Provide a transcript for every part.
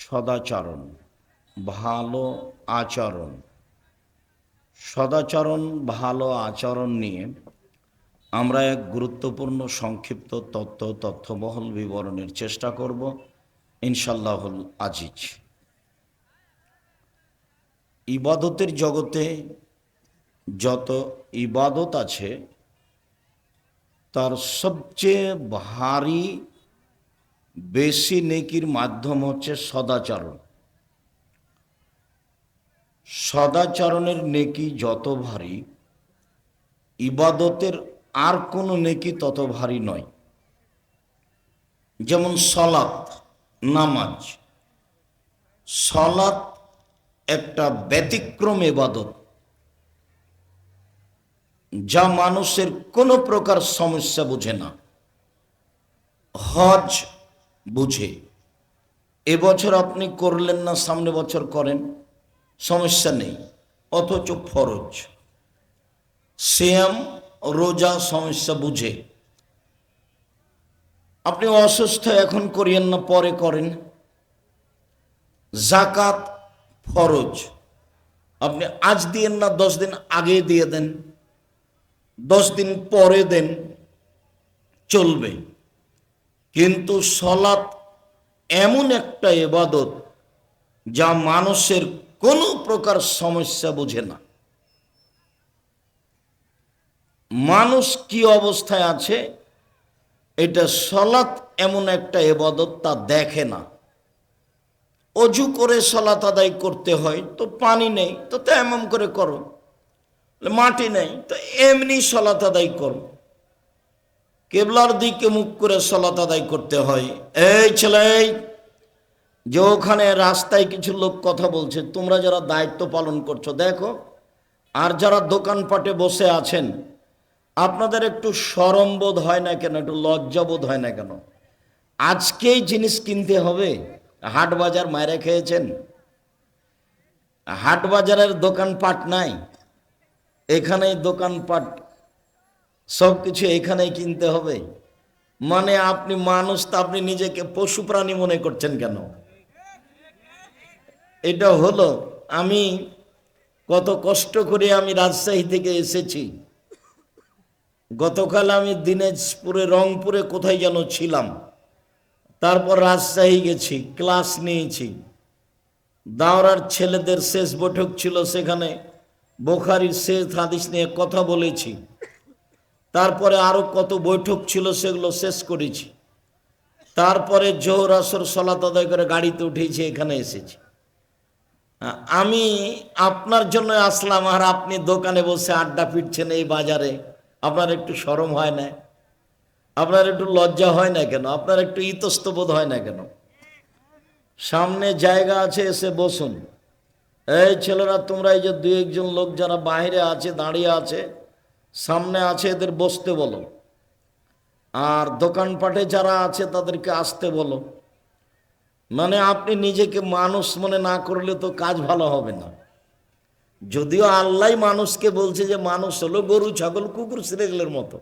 সদাচরণ, ভালো আচরণ। সদাচরণ, ভালো আচরণ নিয়ে আমরা এক গুরুত্বপূর্ণ সংক্ষিপ্ত তথ্যবহল বিবরণের চেষ্টা করব ইনশাল্লাহুল আজিজ। ইবাদতের জগতে যত ইবাদত আছে তার সবচেয়ে ভারী বেশি নেকির মাধ্যম হচ্ছে সদাচরণ। সদাচরণের নেকি যত ভারী, ইবাদতের আর কোনো নেকি তত ভারী নয়। যেমন সলাত, নামাজ। সলাত একটা ব্যতিক্রম ইবাদত, যা মানুষের কোনো প্রকার সমস্যা বুঝে না। হজ বুঝে, এবছর আপনি করলেন না, সামনে বছর করেন, সমস্যা নেই, অথচ ফরজ। সিয়াম, রোজা সমস্যা বুঝে। আপনি অসুস্থ, এখন করিয়েন না, পরে করেন। জাকাত ফরজ, আপনি আজ দিয়েন না, 10 দিন আগে দিয়ে দেন, 10 দিন পরে দেন, চলবে। কিন্তু সলাত এমন একটা ইবাদত যা মানুষের কোনো প্রকার সমস্যা বুঝে না। মানুষ কি অবস্থায় আছে, এটা সলাত এমন একটা ইবাদত তা দেখে না। অজু করে সলাত আদায় করতে হয়, তো পানি নেই, তো তেমন করে করো। মাটি নেই, তো এমনি সলাত আদায় করো। কেবলার দিকে মুখ করে সলাত আদায় করতে হয়। এই ছেলে, যে ওখানে রাস্তায় কিছু লোক কথা বলছে, তোমরা যারা দায়িত্ব পালন করছো দেখো, আর যারা দোকানপাটে বসে আছেন, আপনাদের একটু শরম বোধ হয় না কেন, একটু লজ্জা বোধ হয় না কেন? আজকেই জিনিস কিনতে হবে, হাট বাজার মায়েরা খেয়েছেন, হাট বাজারের দোকানপাট নাই, এখানেই দোকানপাট, সব কিছু এখানেই কিনতে হবে। মানে আপনি মানুষ, তা আপনি নিজেকে পশু প্রাণী মনে করছেন কেন? এটা হলো, আমি কত কষ্ট করে আমি রাজশাহী থেকে এসেছি। গতকাল আমি দিনাজপুরে, রংপুরে কোথায় যেন ছিলাম, তারপর রাজশাহী গেছি, ক্লাস নিয়েছি। দাওরার ছেলেদের শেষ বৈঠক ছিল, সেখানে বুখারীর শেষ হাদিস নিয়ে কথা বলেছি। তারপরে আরো কত বৈঠক ছিল, সেগুলো শেষ করেছি। তারপরে জোহর আসর সালাত আদায় করে গাড়িতে উঠেছি, এখানে এসেছি। আমি আপনার জন্য আসলাম, আর আপনি দোকানে বসে আড্ডা পিটছেন এই বাজারে। আপনার একটু শরম হয় না? আপনার একটু লজ্জা হয় না কেন? আপনার একটু ইতস্তবোধ হয় না কেন? সামনে জায়গা আছে, এসে বসুন। এই ছেলেরা, তোমরা এই যে 2-1 জন লোক যারা বাইরে আছে, দাঁড়িয়ে আছে, সামনে আছে, এদের বসতে বলো। আর দোকানপাটে যারা আছে তাদেরকে আসতে বলো। মানে আপনি নিজেকে মানুষ মনে না করলে তো কাজ ভালো হবে না। যদিও আল্লাহ মানুষকে বলছে যে মানুষ হলো গরু, ছাগল, কুকুর, শ্রেগলের মতো,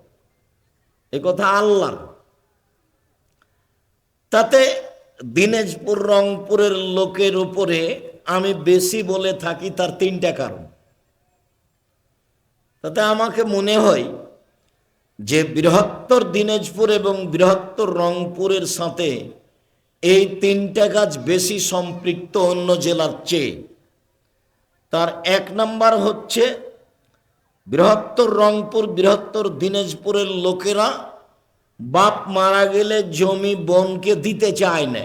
এ কথা আল্লাহর। তাতে দিনাজপুর, রংপুরের লোকের উপরে আমি বেশি বলে থাকি, তার 3টা কারণ। তাতে আমাকে মনে হয় যে বৃহত্তর দিনাজপুর এবং বৃহত্তর রংপুরের সাথে এই 3টা কাজ বেশি সম্পৃক্ত অন্য জেলার চেয়ে। তার 1 নাম্বার হচ্ছে, বৃহত্তর রংপুর, বৃহত্তর দিনাজপুরের লোকেরা বাপ মারা গেলে জমি বোনকে দিতে চায় না,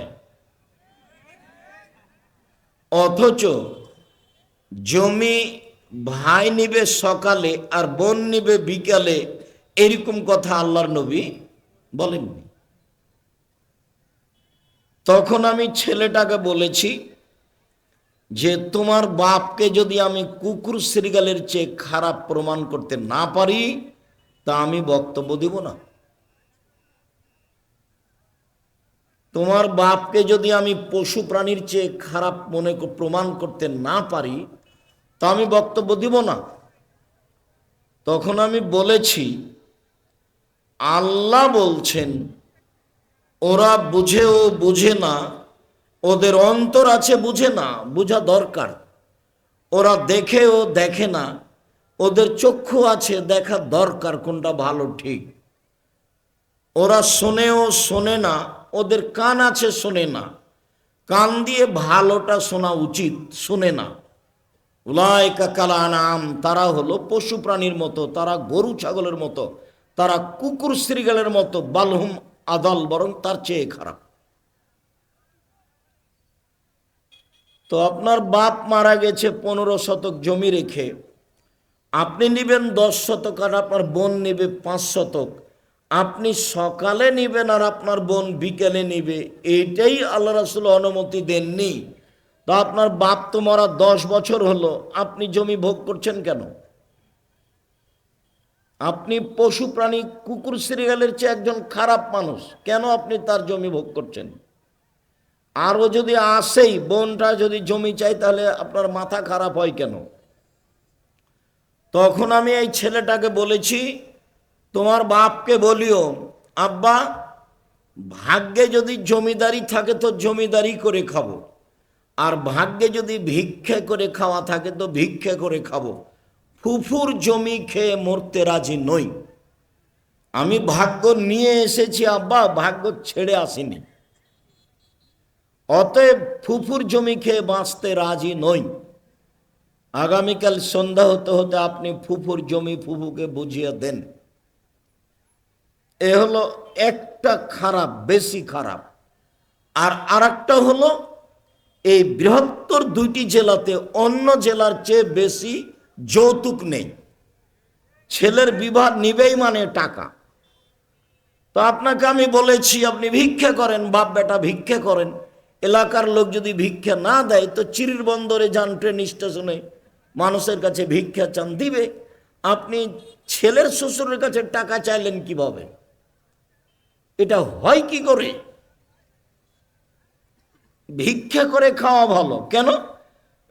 অথচ জমি ভাই নিবে সকালে আর বোন নিবে বিকালে, এরকম কথা আল্লাহর নবী বলেননি। তখন আমি ছেলেটাকে বলেছি যে তোমার বাপকে যদি আমি কুকুর শ্রীগালের চেয়ে খারাপ প্রমাণ করতে না পারি, তা আমি বক্তব্য দিব না। তোমার বাপকে যদি আমি পশু প্রাণীর চেয়ে খারাপ প্রমাণ করতে না পারি, তা আমি বক্তব্য দিব না। তখন আমি বলেছি, আল্লাহ বলছেন ওরা বুঝে ও বুঝে না, ওদের অন্তর আছে, বুঝে না, বোঝা দরকার। ওরা দেখেও দেখে না, ওদের চক্ষু আছে, দেখা দরকার কোনটা ভালো ঠিক। ওরা শোনেও শোনে না, ওদের কান আছে, শোনে না। কান দিয়ে ভালোটা শোনা উচিত, শোনে না। উলাইকা কাল আনআম, তারা হলো পশু প্রাণীর মতো, তারা গরু ছাগলের মতো, তারা কুকুর শ্রীগালের মতো। বালহুম আদাল, বরং তার চেয়ে খারাপ। তো আপনার বাপ মারা গেছে 15 শতক জমি রেখে, আপনি নিবেন 10 শতক আর আপনার বোন নিবে 5 শতক। আপনি সকালে নিবেন আর আপনার বোন বিকেলে নিবে, এইটাই আল্লাহ রাসূল অনুমতি দেননি। তো আপনার বাপ তো মরা 10 বছর হলো, আপনি জমি ভোগ করছেন কেন? আপনি পশু প্রাণী কুকুর শ্রীগালের চেয়ে একজন খারাপ মানুষ, কেন আপনি তার জমি ভোগ করছেন? আরও যদি আসেই বোনটা যদি জমি চাই, তাহলে আপনার মাথা খারাপ হয় কেন? তখন আমি এই ছেলেটাকে বলেছি, তোমার বাপকে বলিও, আব্বা, ভাগ্যে যদি জমিদারি থাকে তো জমিদারি করে খাবো, আর ভাগ্যে যদি ভিক্ষে করে খাওয়া থাকে তো ভিক্ষে করে খাবো। ফুফুর জমি খেয়ে মরতে রাজি নই। আমি ভাগ্য নিয়ে এসেছি আব্বা, ভাগ্য ছেড়ে আসিনি। অতএব ফুফুর জমি খেয়ে বাঁচতে রাজি নই। আগামীকাল সন্ধ্যা হতে হতে আপনি ফুফুর জমি ফুফুকে বুঝিয়ে দেন। এ হলো একটা খারাপ, বেশি খারাপ। আর আরেকটা হলো, এই বৃহত্তর 2টি জেলাতে অন্য জেলার চেয়ে বেশি যৌতুক নেই। ছেলের বিবাহ নিবেই মানে টাকা। তো আপনাকে আমি বলেছি, আপনি ভিক্ষা করেন, বাপ বেটা ভিক্ষা করেন। এলাকার লোক যদি ভিক্ষা না দেয় তো চিরির বন্দরে যান, ট্রেন স্টেশনে মানুষের কাছে ভিক্ষা চান, দিবে। আপনি ছেলের শ্বশুরের কাছে টাকা চাইলেন কিভাবে? এটা হয় কি করে? ভিক্ষা করে খাওয়া ভালো। কেন?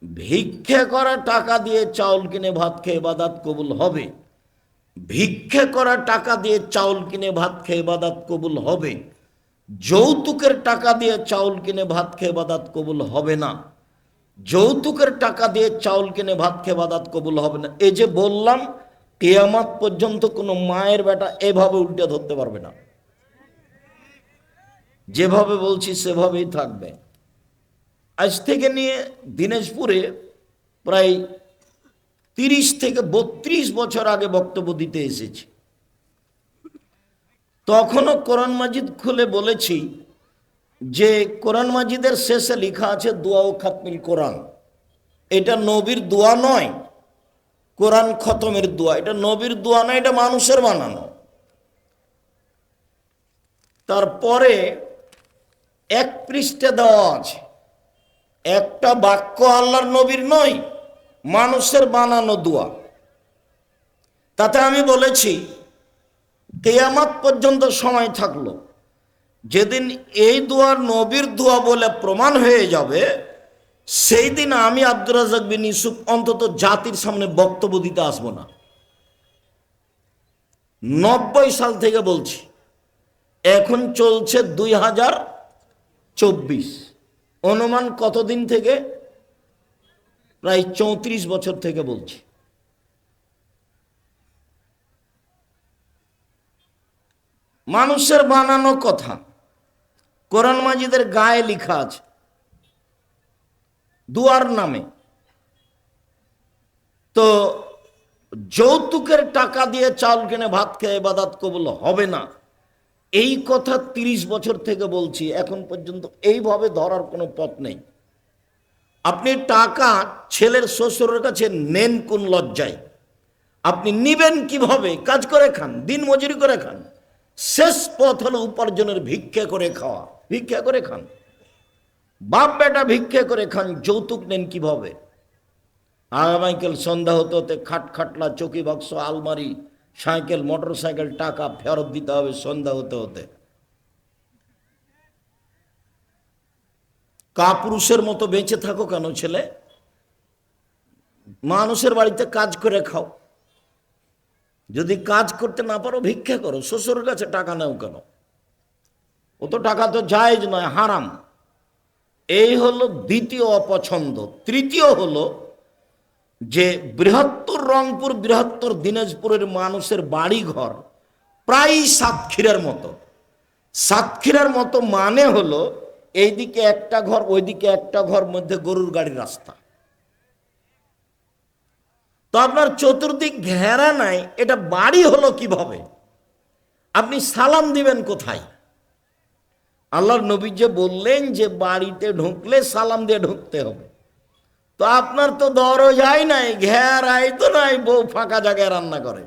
ভিক্ষা করা টাকা দিয়ে চাউল কিনে ভাত খেয়ে ইবাদত কবুল হবে। ভিক্ষা করা টাকা দিয়ে চাউল কিনে ভাত খেয়ে ইবাদত কবুল হবে। যৌতুকের টাকা দিয়ে চাউল কিনে ভাত খেয়ে ইবাদত কবুল হবে না। যৌতুকের টাকা দিয়ে চাউল কিনে ভাত খেয়ে ইবাদত কবুল হবে না। এই যে বললাম, কিয়ামত পর্যন্ত কোনো মায়ের বেটা এভাবে উল্টে ধরতে পারবে না। যেভাবে বলছি সেভাবেই থাকবে। আজ থেকে নিয়ে দিনাজপুরে প্রায় 30 থেকে 32 বছর আগে বক্তব্য দিতে এসেছি। তখনও কোরআন মাজিদ খুলে বলেছি যে কোরআন মাজিদের শেষে লেখা আছে দোয়া ও খাতমিল কোরআন। এটা নবীর দোয়া নয়, কোরআন খতমের দোয়া। এটা নবীর দোয়া নয়, এটা মানুষের বানানো। তারপরে 1 পৃষ্ঠা দেওয়া আছে, একটা বাক্য আল্লাহর নবীর নয়, মানুষের বানানো দোয়া। তাতে আমি বলেছি, কিয়ামত পর্যন্ত সময় থাকলো, যেদিন এই দোয়া নবীর দোয়া বলে প্রমাণ হয়ে যাবে, সেই দিন আমি আব্দুর রাজ্জাক বিন ইউসুফ অন্তত জাতির সামনে বক্তব্য দিতে আসবো না। 90 সাল থেকে বলছি, এখন চলছে 2024। অনুমান কতদিন থেকে? প্রায় 34 বছর থেকে বলছি। মানুষের বানানো কথা কোরআন মাজিদের গায়ে লেখা আছে দুয়ার নামে। তো যৌতুকের টাকা দিয়ে চাউল কিনে ভাত খেয়ে ইবাদত কবুল হবে না, এই কথা 30 বছর থেকে বলছি। এখন পর্যন্ত এইভাবে ধরার কোনো পথ নেই। আপনি টাকা ছেলের শ্বশুরের কাছে নেন কোন লজ্জায়? আপনি নিবেন কিভাবে? কাজ করে খান, দিন মজুরি করে খান। শেষ পথ হলো উপার্জনের, ভিক্ষা করে খাওয়া। ভিক্ষা করে খান, বাপ বেটা ভিক্ষা করে খান, যৌতুক নেন কিভাবে? আগামীকাল সন্ধ্যা হতে হতে খাট খাটলা, চৌকি বাক্স, আলমারি, সাইকেল, মোটর সাইকেল, টাকা ফেরত দিতে হবে সন্ধ্যা হতে হতে। কাপুরুষের মতো বেঁচে থাকো কেন ছেলে? মানুষের বাড়িতে কাজ করে খাও। যদি কাজ করতে না পারো ভিক্ষা করো। শ্বশুরের কাছে টাকা নেও কেন? ও তো টাকা তো জায়েজ নয়, হারাম। এই হলো দ্বিতীয় অপছন্দ। তৃতীয় হলো যে বৃহত্তর রংপুর, বৃহত্তর দিনাজপুরের মানুষের বাড়ি ঘর প্রায় সাতক্ষীরার মতো। সাতক্ষীরার মতো মানে হলো এইদিকে একটা ঘর, ওইদিকে একটা ঘর, মধ্যে গরুর গাড়ির রাস্তা। তো আপনার চতুর্দিক ঘেরা নাই, এটা বাড়ি হলো কিভাবে? আপনি সালাম দিবেন কোথায়? আল্লাহর নবী যে বললেন যে বাড়িতে ঢুকলে সালাম দিয়ে ঢুকতে হবে। তো আপনার তো দরজাই নাই, ঘেরাই তো নাই, বউ ফাঁকা জায়গায় রান্না করে।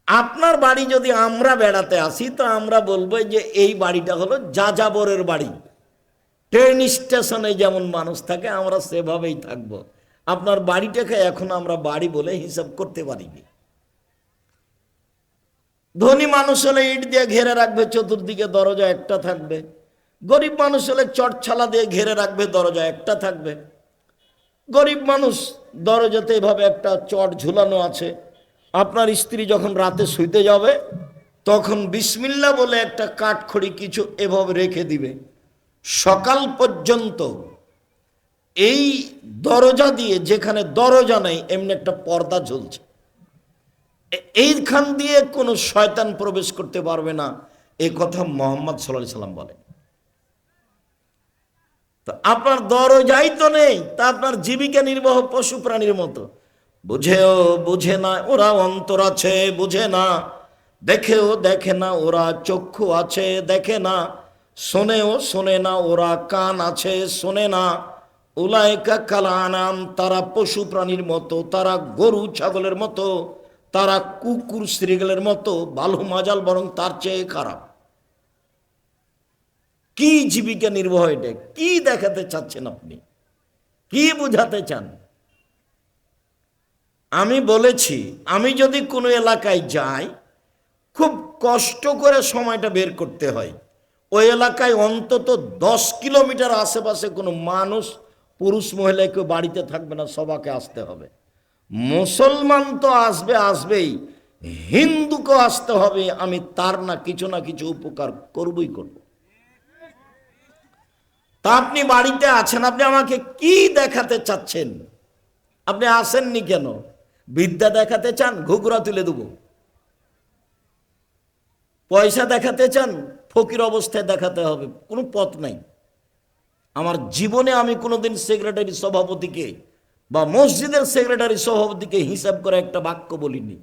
আপনার বাড়ি যদি আমরা বেড়াতে আসি তো আমরা বলবো যে এই বাড়িটা হলো যাযাবরের বাড়ি। ট্রেন স্টেশনে যেমন মানুষ থাকে আমরা সেভাবেই থাকবো। আপনার বাড়িটাকে এখন আমরা বাড়ি বলে হিসাব করতে পারিনি। ধনী মানুষ হলে ইট দিয়ে ঘেরে রাখবে, চতুর্দিকে দরজা একটা থাকবে। গরিব মানুষ হলে চটছালা দিয়ে ঘেরে রাখবে, দরজা একটা থাকবে। গরিব মানুষ দরজাতে এভাবে একটা চট ঝুলানো আছে। আপনার স্ত্রী যখন রাতে শুইতে যাবে তখন বিসমিল্লাহ বলে একটা কাঠখড়ি কিছু এভাবে রেখে দিবে। সকাল পর্যন্ত এই দরজা দিয়ে, যেখানে দরজা নেই এমনি একটা পর্দা ঝুলছে, এইখান দিয়ে কোনো শয়তান প্রবেশ করতে পারবে না, এই কথা মুহাম্মদ সাল্লাল্লাহু আলাইহি সাল্লাম বলেন। তো আপনার দরজাই তো নেই, তা আপনার জীবিকা নির্বাহ পশু প্রাণীর মতো। বুঝেও বুঝে না ওরা অন্তর আছে, বুঝে না। দেখেও দেখে না ওরা চক্ষু আছে, দেখে না। শোনেও শোনে না ওরা কান আছে, শোনে না। উলাইকা কাল আনাম, তারা পশু প্রাণীর মতো, তারা গরু ছাগলের মতো, তারা কুকুর শ্রীগালের মতো, বালু মাজাল বরং তার চেয়ে খারাপ। কি জীবিকা নির্বাহ? এটা কি দেখাতে চাচ্ছেন আপনি? কি বুঝাতে চান? আমি বলেছি, আমি যদি কোনো এলাকায় যাই, খুব কষ্ট করে সময়টা বের করতে হয়। ওই এলাকায় অন্তত 10 কিলোমিটার আশেপাশে কোনো মানুষ, পুরুষ মহিলা কেউ বাড়িতে থাকবে না, সবাইকে আসতে হবে। মুসলমান তো আসবে, আসবেই, হিন্দুকেও আসতে হবে। আমি তার না কিছু উপকার করবই করব। তা আপনি বাড়িতে আছেন, আপনি আমাকে কি দেখাতে চাচ্ছেন? আপনি আসেননি কেন? বিদ্যা দেখাতে চান? ঘুঘরা তুলে দেব। পয়সা দেখাতে চান? ফকির অবস্থায় দেখাতে হবে, কোনো পথ নাই। আমার জীবনে আমি কোনোদিন সেক্রেটারি সভাপতিকে বা মসজিদের সেক্রেটারি সভাপতিকে হিসাব করে একটা বাক্য বলিনি।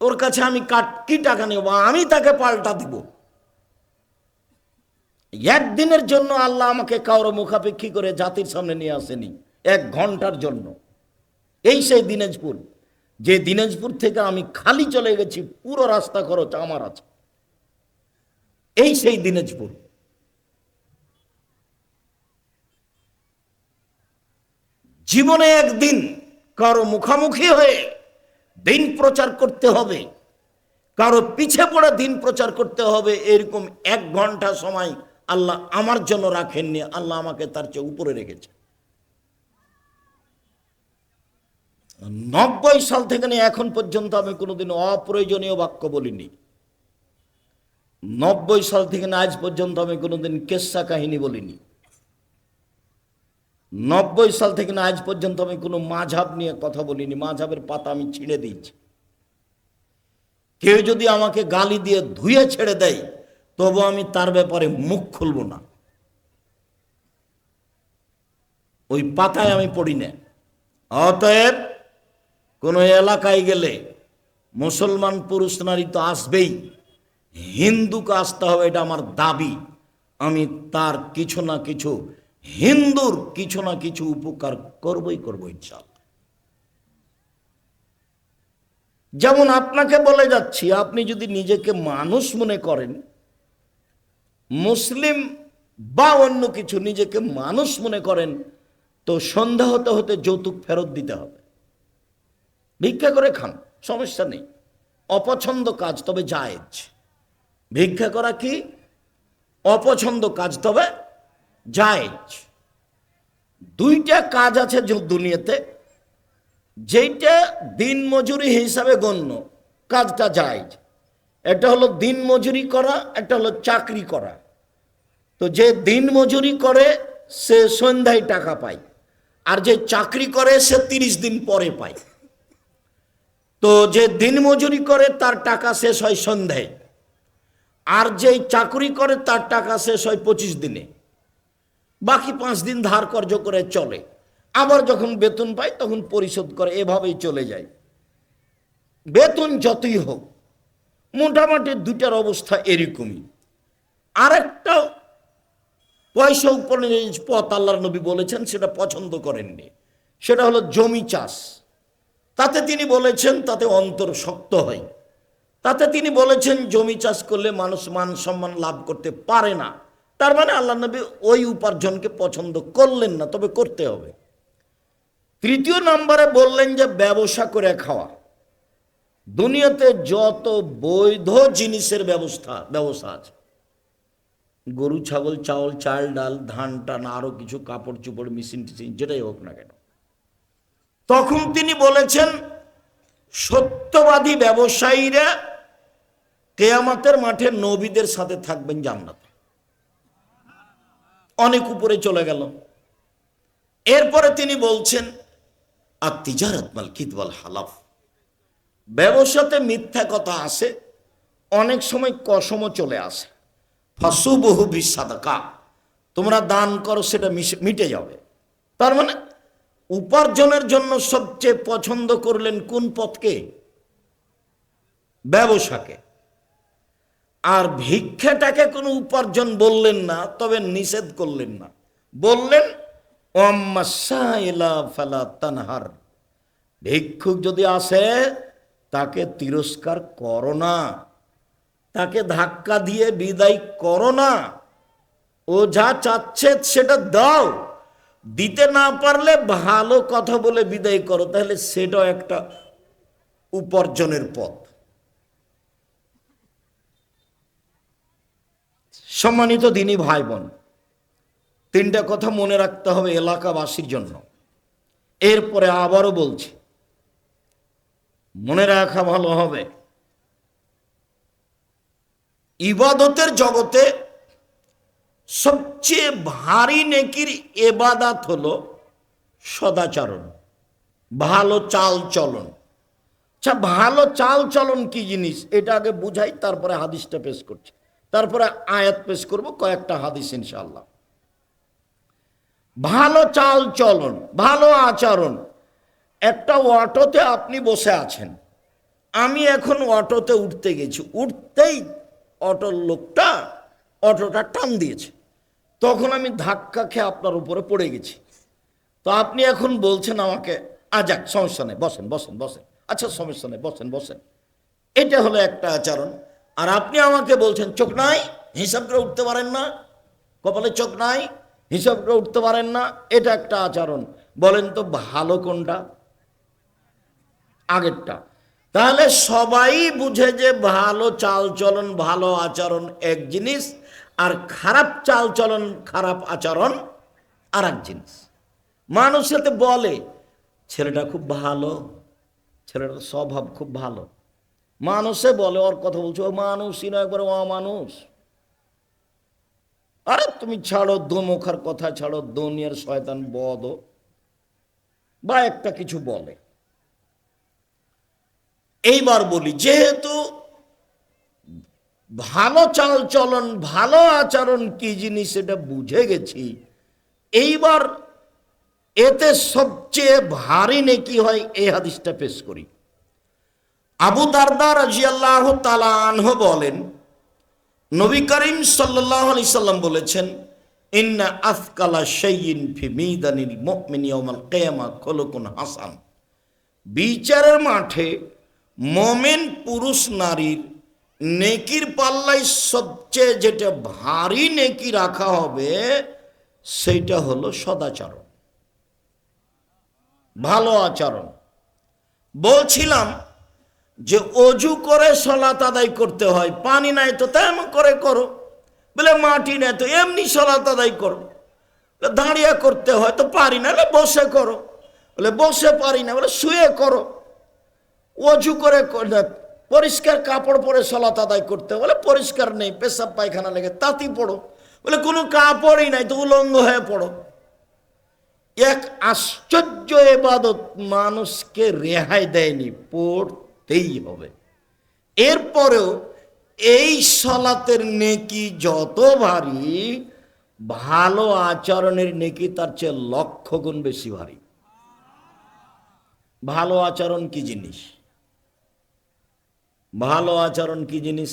ওর কাছে আমি কি টাকা নেব? আমি তাকে পাল্টা দিব। একদিনের জন্য আল্লাহ আমাকে কারো মুখাপেক্ষী করে জাতির সামনে নিয়ে আসেনি, 1 ঘন্টার জন্য। এই সেই দিনাজপুর, যে দিনাজপুর থেকে আমি খালি চলে গেছি, পুরো রাস্তা খরচ আমার আছে। এই সেই দিনাজপুর। জীবনে একদিন কারো মুখামুখি হয়ে দিন প্রচার করতে হবে, কারো পিছে পড়ে দিন প্রচার করতে হবে, এরকম 1 ঘন্টা সময় আল্লাহ আমার জন্য রাখেননি। আল্লাহ আমাকে তার চেয়ে উপরে রেখেছে। 90 সাল থেকে নিয়ে এখন পর্যন্ত আমি কোনোদিন অপ্রয়োজনীয় বাক্য বলিনি। 90 সাল থেকে আজ পর্যন্ত আমি কোনোদিন কেসা কাহিনী বলিনি। 90 সাল থেকে আজ পর্যন্ত আমি কোনো মাঝহাব নিয়ে কথা বলিনি। মাঝহাবের পাতা আমি ছিঁড়ে দিয়েছি। কেউ যদি আমাকে গালি দিয়ে ধুয়ে ছেড়ে দেয় তবু আমি তার ব্যাপারে মুখ খুলব না, ওই পাতায় আমি পড়ি না। অতএব কোনো এলাকায় গেলে মুসলমান পুরুষ নারী তো আসবেই, হিন্দুকে আসতে হবে, এটা আমার দাবি। আমি তার কিছু না কিছু, হিন্দুর কিছু না কিছু উপকার করবই ইনশাআল্লাহ। যেমন আপনাকে বলে যাচ্ছি, আপনি যদি নিজেকে মানুষ মনে করেন, মুসলিম বা অন্য কিছু নিজেকে মানুষ মনে করেন, তো সন্ধ্যা হতে হতে যৌতুক ফেরত দিতে হবে। ভিক্ষা করে খান, সমস্যা নেই, অপছন্দ কাজ তবে জায়েজ। ভিক্ষা করা কি অপছন্দ কাজ, তবে জায়েজ। 2টা কাজ আছে দুনিয়াতে, যেটা দিন মজুরি হিসাবে গণ্য, কাজটা জায়েজ। একটা হলো দিন মজুরি করা, একটা হলো চাকরি করা। তো যে দিন মজুরি করে সে সন্ধ্যায় টাকা পায়, আর যে চাকরি করে সে 30 দিন পরে পায়। তো যে দিন মজুরি করে তার টাকা শেষ হয় সন্ধ্যায়, আর যে চাকরি করে তার টাকা শেষ হয় 25 দিনে। বাকি 5 দিন ধার কর্জ করে চলে, আবার যখন বেতন পায় তখন পরিশোধ করে, এভাবেই চলে যায়। বেতন যতই হোক মোটামুটি দুটার অবস্থা এরকমই। আরেকটা পয়সা উপার্জনের পথ আল্লাহর নবী বলেছেন, সেটা পছন্দ করেননি, সেটা হলো জমি চাষ। তাতে তিনি বলেছেন তাতে অন্তর শক্ত হয়। তাতে তিনি বলেছেন জমি চাষ করলে মানুষ মান সম্মান লাভ করতে পারে না। তার মানে আল্লাহ নবী ওই উপার্জনকে পছন্দ করলেন না, তবে করতে হবে। তৃতীয় নম্বরে বললেন যে ব্যবসা করে খাওয়া। দুনিয়াতে যত বৈধ জিনিসের ব্যবসা আছে, গরু ছাগল চাউল চাল ডাল ধান টান আরো কিছু কাপড় চোপড় মেশিন টিশিন যেটাই হোক না কেন, তখন তিনি বলেছেন সত্যবাদী ব্যবসায়ীরা কিয়ামতের মাঠে নবীদের সাথে থাকবেন জান্নাতে। অনেক উপরে চলে গেল। এরপরে তিনি বলছেন আর তিজারাত মাল কিদওয়াল হালাফ, ব্যবসাতে মিথ্যা কথা আসে, অনেক সময় কসমও চলে আসে। ফাসুবহু বিসাদাকা, তোমরা দান করো সেটা মিটে যাবে। তার মানে উপার্জনের জন্য সবচেয়ে পছন্দ করলেন কোন পথকে? ব্যবসাকে। আর ভিক্ষাটাকে কোনো উপার্জন বললেন না, তবে নিষেধ করলেন না, বললেন ওয়াম্মা সাইলা ফালা তানহার, ভিক্ষুক যদি আসে তাকে তিরস্কার করো না, তাকে ধাক্কা দিয়ে বিদায় করো না, ও যা চাচ্ছে সেটা দাও, দিতে না পারলে ভালো কথা বলে বিদায় করো, তাহলে সেটাও একটা উপার্জনের পথ। সম্মানিত দিনী ভাই বোন, তিনটা কথা মনে রাখতে হবে এলাকাবাসীর জন্য। এরপরে আবারও বলছি, মনে রাখা ভালো হবে, ইবাদতের জগতে সবচেয়ে ভারী নেকির ইবাদত হলো সদাচরণ, ভালো চাল চলন। আচ্ছা, ভালো চাল চলন কি জিনিস এটা আগে বুঝাই, তারপরে হাদিসটা পেশ করছি, তারপরে আয়াত পেশ করব, কয়েকটা হাদিস ইনশাআল্লাহ। ভালো চাল চলন, ভালো আচরণ। একটা অটোতে আপনি বসে আছেন, আমি এখন অটোতে উঠতে গেছি, উঠতেই অটোর লোকটা অটোটা টান দিয়েছে, তখন আমি ধাক্কা খেয়ে আপনার উপরে পড়ে গেছি। তো আপনি এখন বলছেন আমাকে যাক সমস্যা নেই, বসেন বসেন বসেন, আচ্ছা সমস্যা নেই, বসেন বসেন। এটা হলো একটা আচরণ। আর আপনি আমাকে বলছেন চোখ নাই, হিসাব করে উঠতে পারেন না, কপালে চোখ নাই, হিসাব করে উঠতে পারেন না, এটা একটা আচরণ। বলেন তো ভালো কোনটা? আগেরটা। তাহলে সবাই বুঝে যে ভালো চাল চলন ভালো আচরণ এক জিনিস, আর খারাপ চাল চলন খারাপ আচরণ আর এক জিনিস। মানুষ সাথে বলে ছেলেটা খুব ভালো, ছেলেটার স্বভাব খুব ভালো, মানুষে বলে ওর কথা বলছো ও মানুষই না, একবারে অমানুষ। আরে তুমি ছাড়ো দোমুখার কথা, ছাড়ো দুনিয়ার শয়তান বদ, বা একটা কিছু বলে। এইবার বলি, যেহেতু ভালো চাল চলন ভালো আচরণ কি জিনিস এটা বুঝে গেছি, এইবার এতে সবচেয়ে ভারী নেকি হয় এই হাদিসটা পেশ করি। আবু দারদা রাদিয়াল্লাহু তাআলা আনহু বলেন, নবী করিম সাল্লাল্লাহু আলাইহি সাল্লাম বলেছেন, ইন্না আফকালা শাইইন ফি মিদানিল মুমিনি ইয়াউমাল কিয়ামা খুলুকুন হাসান, বিচারের মাঠে মোমেন পুরুষ নারীর নেকির পাল্লায় সবচেয়ে যেটা ভারী নেকি রাখা হবে সেইটা হলো সদাচরণ, ভালো আচরণ। বলছিলাম যে অজু করে সালাত আদায় করতে হয়, পানি নাই তো তেমন করে করো, বলে মাটি নাই তো এমনি সালাত আদায় করো, দাঁড়িয়ে করতে হয় তো পারি না, বসে করো, বলে বসে পারি না, বলে শুয়ে করো। অজু করে পরিষ্কার কাপড় পরে সালাত আদায় করতে বলে পরিষ্কার নেই, পেশাব পায়খানা লেগে তাঁতি পড়ো, বলে কোনো কাপড়ই নাই, তো উলঙ্গ হয়ে পড়ো। এক আশ্চর্য ইবাদত মানুষকে রেহাই দেয়নি, পড়তেই হবে। এরপরেও এই সালাতের নেকি যত ভারী, ভালো আচরণের নেকি তার চেয়ে লক্ষ গুণ বেশি ভারী। ভালো আচরণ কি জিনিস? ভালো আচরণ কি জিনিস?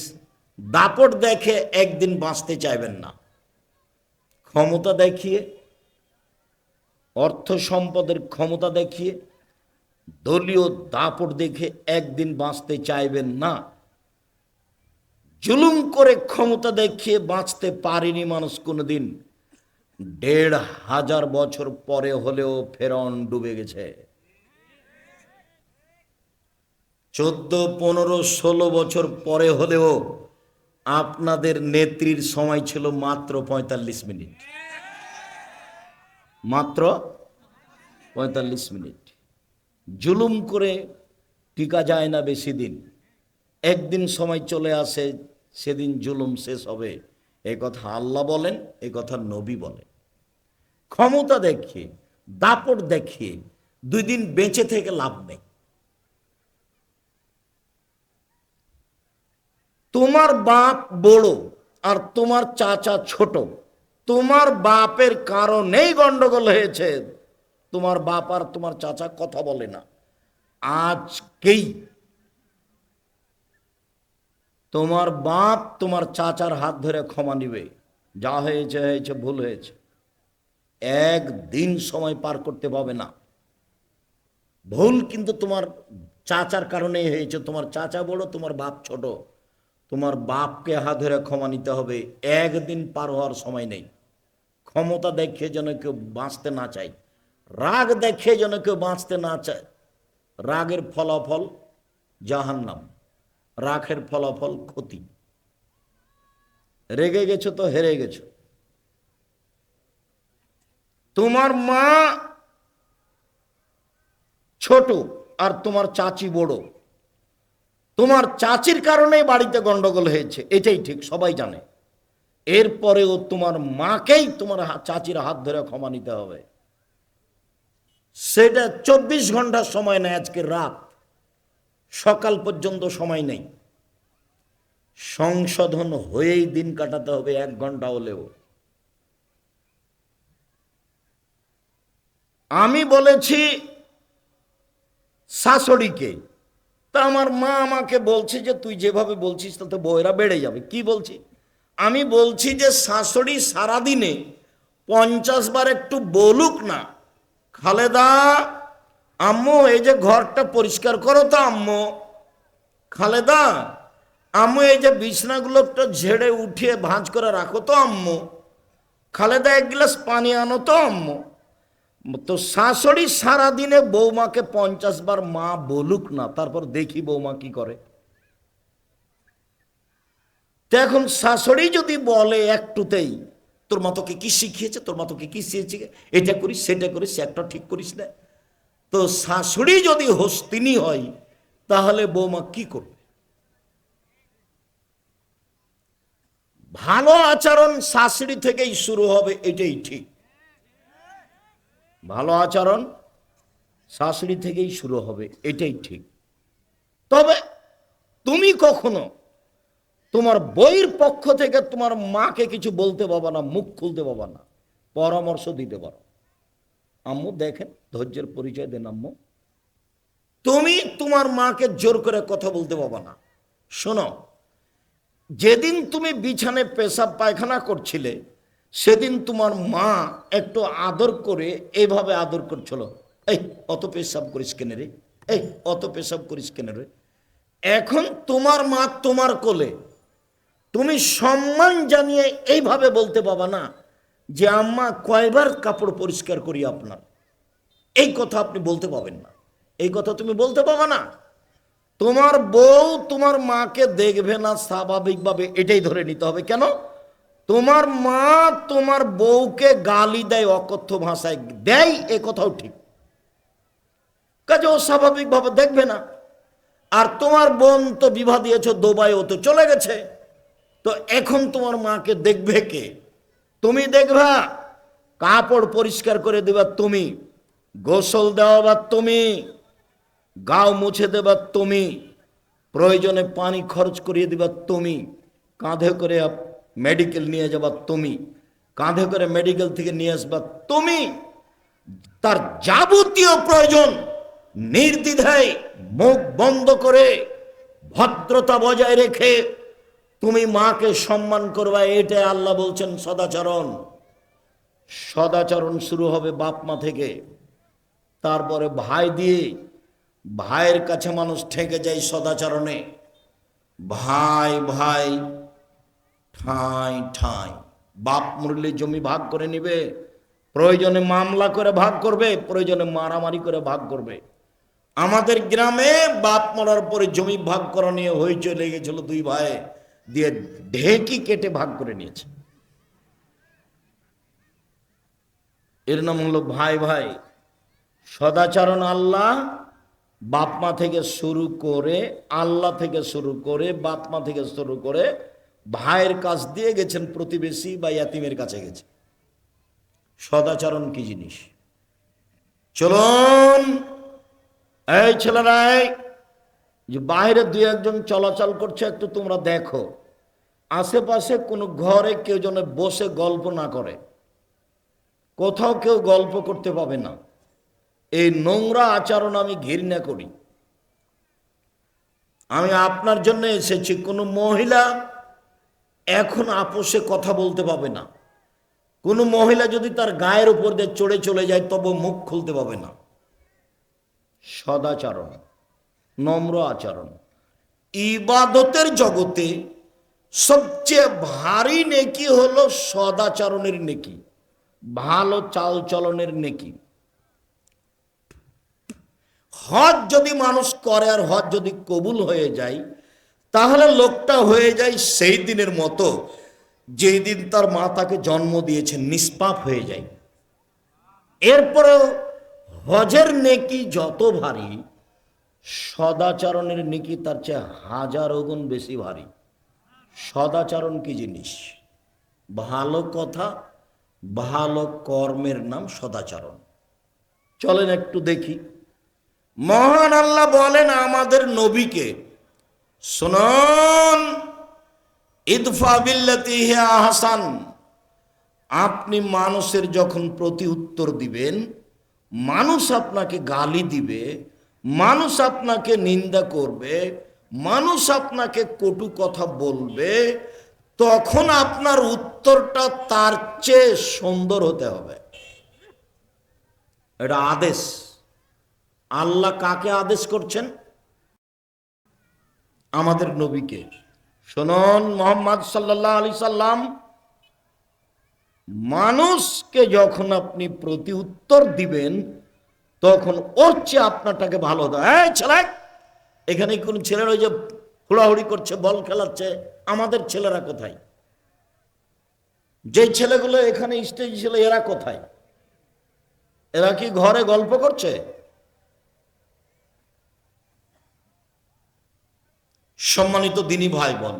দাপট দেখে একদিন বাঁচতে চাইবেন না, ক্ষমতা দেখিয়ে, অর্থ সম্পদের ক্ষমতা দেখিয়ে, দলীয় দাপট দেখে একদিন বাঁচতে চাইবেন না। জুলুম করে ক্ষমতা দেখিয়ে বাঁচতে পারেনি মানুষ কোনোদিন। ১,৫০০ বছর পরে হলেও ফেরাউন ডুবে গেছে। ১৪, ১৫, ১৬ বছর পরে হলেও আপনাদের নেত্রীর সময় ছিল মাত্র ৪৫ মিনিট, মাত্র ৪৫ মিনিট। জুলুম করে টিকা যায় না বেশি দিন, একদিন সময় চলে আসে, সেদিন জুলুম শেষ হবে। এ কথা আল্লাহ বলেন, এ কথা নবী বলেন। ক্ষমতা দেখিয়ে, দাপট দেখিয়ে 2 দিন বেঁচে থেকে লাভ নেই। তোমার বাপ বড় আর তোমার চাচা ছোট, তোমার বাপের কারণেই গন্ডগোল হয়েছে। তোমার বাপ আর তোমার চাচা কথা বলে না, আজকেই তোমার বাপ তোমার চাচার হাত ধরে ক্ষমা নিবে। যা হয়েছে হয়েছে, ভুল হয়েছে, একদিন সময় পার করতে পাবে না। ভুল কিন্তু তোমার চাচার কারণেই হয়েছে। তোমার চাচা বড়, তোমার বাপ ছোট, তোমার বাপকে হাত ধরে ক্ষমা নিতে হবে। একদিন পার হওয়ার সময় নেই। ক্ষমতা দেখে যেন কেউ বাঁচতে না চায়, রাগ দেখে যেন কেউ বাঁচতে না চায়। রাগের ফলাফল জাহান্নাম, রাগের ফলাফল ক্ষতি। রেগে গেছো তো হেরে গেছো। তোমার মা ছোট আর তোমার চাচি বড়, তোমার চাচির কারণেই বাড়িতে গন্ডগোল হয়েছে, এটাই ঠিক, সবাই জানে। এরপরেও তোমার মাকেই তোমার চাচির হাত ধরে ক্ষমা নিতে হবে। সেটা 24 ঘন্টার সময় নেই, আজকে রাত সকাল পর্যন্ত সময় নেই। সংশোধন হয়েই দিন কাটাতে হবে, 1 ঘন্টা হলেও। আমি বলেছি শাশুড়িকে, তা আমার মা আমাকে বলছে যে তুই যেভাবে বলছিস তাতে বউয়েরা বেড়ে যাবে। কি বলছি? আমি বলছি যে শাশুড়ি সারাদিনে 50 বার একটু বলুক না, খালেদা আম্মু এই যে ঘরটা পরিষ্কার করো তো আম্মু, খালেদা আম্মু এই যে বিছনাগুলো একটু ঝেড়ে উঠিয়ে ভাঁজ করে রাখো তো আম্মু, খালেদা 1 গ্লাস পানি আনো তো আম্মু। তো শাশুড়ি সারাদিনে বৌমাকে 50 বার মা বলুক না, তারপর দেখি বৌমা কি করে। তো এখন শাশুড়ি যদি বলে একটুতেই, তোর মা তোকে কি শিখিয়েছে, তোর মা তোকে কি শিখিয়েছে, এটা করিস সেটা করিস, একটা ঠিক করিস না, তো শাশুড়ি যদি হস্তিনী হয় তাহলে বৌমা কি করবে? ভালো আচরণ শাশুড়ি থেকেই শুরু হবে, এটাই ঠিক। ভালো আচরণ শাশুড়ি থেকেই শুরু হবে, এটাই ঠিক। তবে তুমি কখনো তোমার বইয়ের পক্ষ থেকে তোমার মাকে কিছু বলতে পারবা না, মুখ খুলতে পারবা না, পরামর্শ দিতে পারো। আম্মু দেখেন, ধৈর্যের পরিচয় দেন আম্মু। তুমি তোমার মাকে জোর করে কথা বলতে পারবা না। শোনো, যেদিন তুমি বিছানে পেশাব পায়খানা করছিলে, সেদিন তোমার মা একটু আদর করে এইভাবে আদর করছিল, এই অত পেশাব করিস কেন রে, এই অত পেশাব করিস কেন রে। এখন তোমার মা তোমার কোলে, তুমি সম্মান জানিয়ে এইভাবে বলতে পাবা না যে আম্মা কয়বার কাপড় পরিষ্কার করি আপনার, এই কথা আপনি বলতে পাবেন না, এই কথা তুমি বলতে পাবা না। তোমার বউ তোমার মাকে দেখবে না স্বাভাবিকভাবে, এটাই ধরে নিতে হবে। কেন? তোমার মা তোমার বউকে গালি দেয়, অকথ্য ভাষায় দেয়, এ কথাও ঠিক, কাজে ও স্বাভাবিকভাবে দেখবে না। আর তোমার বোন তো বিবাহ দিয়েছ দুবাই, ও তো চলে গেছে, তো এখন তোমার মাকে দেখবে কে? তুমি দেখবা, কাপড় পরিষ্কার করে দেবা তুমি, গোসল দেওয়া বা তুমি, গাও মুছে দেবা তুমি, প্রয়োজনে পানি খরচ করিয়ে দিবা তুমি, কাঁধে করে মেডিকেল নিয়ে যাবা তুমি, কাঁধে করে মেডিকেল থেকে নিয়ে আসবা তুমি, তার যাবতীয় প্রয়োজন নির্দ্বিধায় মুখ বন্ধ করে ভদ্রতা বজায় রেখে তুমি মাকে সম্মান করবা। এটা আল্লাহ বলছেন সদাচরণ। সদাচরণ শুরু হবে বাপ মা থেকে, তারপরে ভাই দিয়ে, ভাইয়ের কাছে মানুষ ঠেকে যায় সদাচরণে। ভাই ভাই ঠাঁই ঠাঁই, বাপ মরলে জমি ভাগ করে নিবে, প্রয়োজনে মামলা করে ভাগ করবে, প্রয়োজনে মারামারি করে ভাগ করবে। আমাদের গ্রামে বাপ মরার পরে জমি ভাগ করা নিয়ে হইচই লেগেছিল, দুই ভাই দিয়ে ঢেকি কেটে ভাগ করে নিয়েছে। এর নাম হলো ভাই ভাই। সদাচরণ আল্লাহ বাপ মা থেকে শুরু করে, আল্লাহ থেকে শুরু করে, বাপ মা থেকে শুরু করে ভাইয়ের কাছ দিয়ে গেছেন প্রতিবেশী বা ইয়াতিমের কাছে গেছে। সদাচরণ কি জিনিস? চলুন এই ছেলেরাই, যে বাইরে দুই একজন চলাচল করছে, একটু তোমরা দেখো আশেপাশে কোনো ঘরে কেউ যেন বসে গল্প না করে, কোথাও কেউ গল্প করতে পাবে না। এই নোংরা আচরণ আমি ঘৃণা করি। আমি আপনার জন্য এসেছি, কোনো মহিলা এখন আপোষে কথা বলতে পাবে না। কোনো মহিলা যদি তার গায়ের উপর দিয়ে চড়ে চলে যায় তবু মুখ খুলতে পাবে না। সদাচরণ, নম্র আচরণ। ইবাদতের জগতে সবচেয়ে ভারী নেকি হলো সদাচরণের নেকি, ভালো চাল চলনের নেকি। হজ যদি মানুষ করে আর হজ যদি কবুল হয়ে যায়, তাহলে লোকটা হয়ে যায় সেই দিনের মতো যেই দিন তার মা তাকে জন্ম দিয়েছে, নিষ্পাপ হয়ে যায়। এরপরেও হজের নেকি যত ভারী, সদাচরণের নেকি তার চেয়ে হাজারো গুণ বেশি ভারী। সদাচরণ কি জিনিস? ভালো কথা, ভালো কর্মের নাম সদাচরণ। চলেন একটু দেখি। মহান আল্লাহ বলেন আমাদের নবীকে, শুনুন, ইদফা বিল্লাতি হিয়া আহসান, আপনি মানুষের যখন প্রতি উত্তর দিবেন, মানুষ আপনাকে গালি দিবে, মানুষ আপনাকে নিন্দা করবে, মানুষ আপনাকে কটু কথা বলবে, তখন আপনার উত্তরটা তার চেয়ে সুন্দর হতে হবে। এটা আদেশ। আল্লাহ কাকে আদেশ করছেন? আমাদের নবীকে। শুনুন, মুহাম্মদ সাল্লাল্লাহু আলাইহি সাল্লাম, মানুষকে যখন আপনি প্রতি উত্তর দিবেন তখন ওর চেয়ে আপনারটাকে ভালো হতো। এই ছেলে, এখানে কোন ছেলেরা ওই যে হুড়াহুড়ি করছে, বল খেলাচ্ছে, আমাদের ছেলেরা কোথায়? যে ছেলেগুলো এখানে স্টেজ ছিল এরা কোথায়? এরা কি ঘরে গল্প করছে? সম্মানিত দিনী ভাই বোন,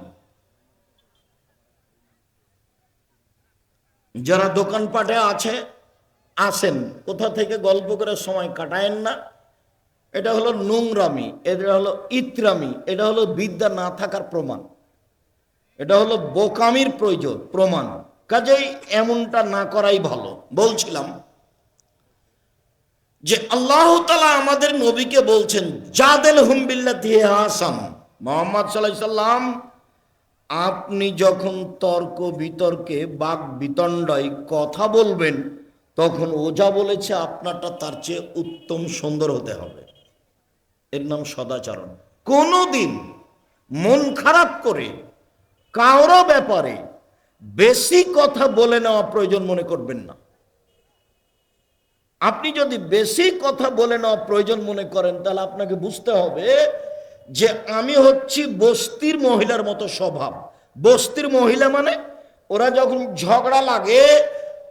যারা দোকানপাটে আছে আসেন, কোথা থেকে গল্প করে সময় কাটায়েন না। এটা হলো নোংরামি, এটা হলো ইতরামি, এটা হলো বিদ্যা না থাকার প্রমাণ, এটা হলো বোকামির প্রমাণ। কাজেই এমনটা না করাই ভালো। বলছিলাম যে আল্লাহ তাআলা আমাদের নবীকে বলছেন, জাদেল হুম বিল্লাতি হিয়া আহসান। মুহাম্মদ সাল্লাল্লাহু আলাইহি সাল্লাম, আপনি যখন তর্ক বিতর্কে বাক বিতণ্ডায় কথা বলবেন, তখন ও যা বলেছে আপনারটা তার চেয়ে উত্তম সুন্দর হতে হবে। এর নাম সদাচরণ। কোনোদিন মন খারাপ করে কারো ব্যাপারে বেশি কথা বলে নেওয়া প্রয়োজন মনে করবেন না। আপনি যদি বেশি কথা বলে নেওয়া প্রয়োজন মনে করেন, তাহলে আপনাকে বুঝতে হবে যে আমি হচ্ছি বস্তির মহিলার মতো স্বভাব। বস্তির মহিলা মানে ওরা যখন ঝগড়া লাগে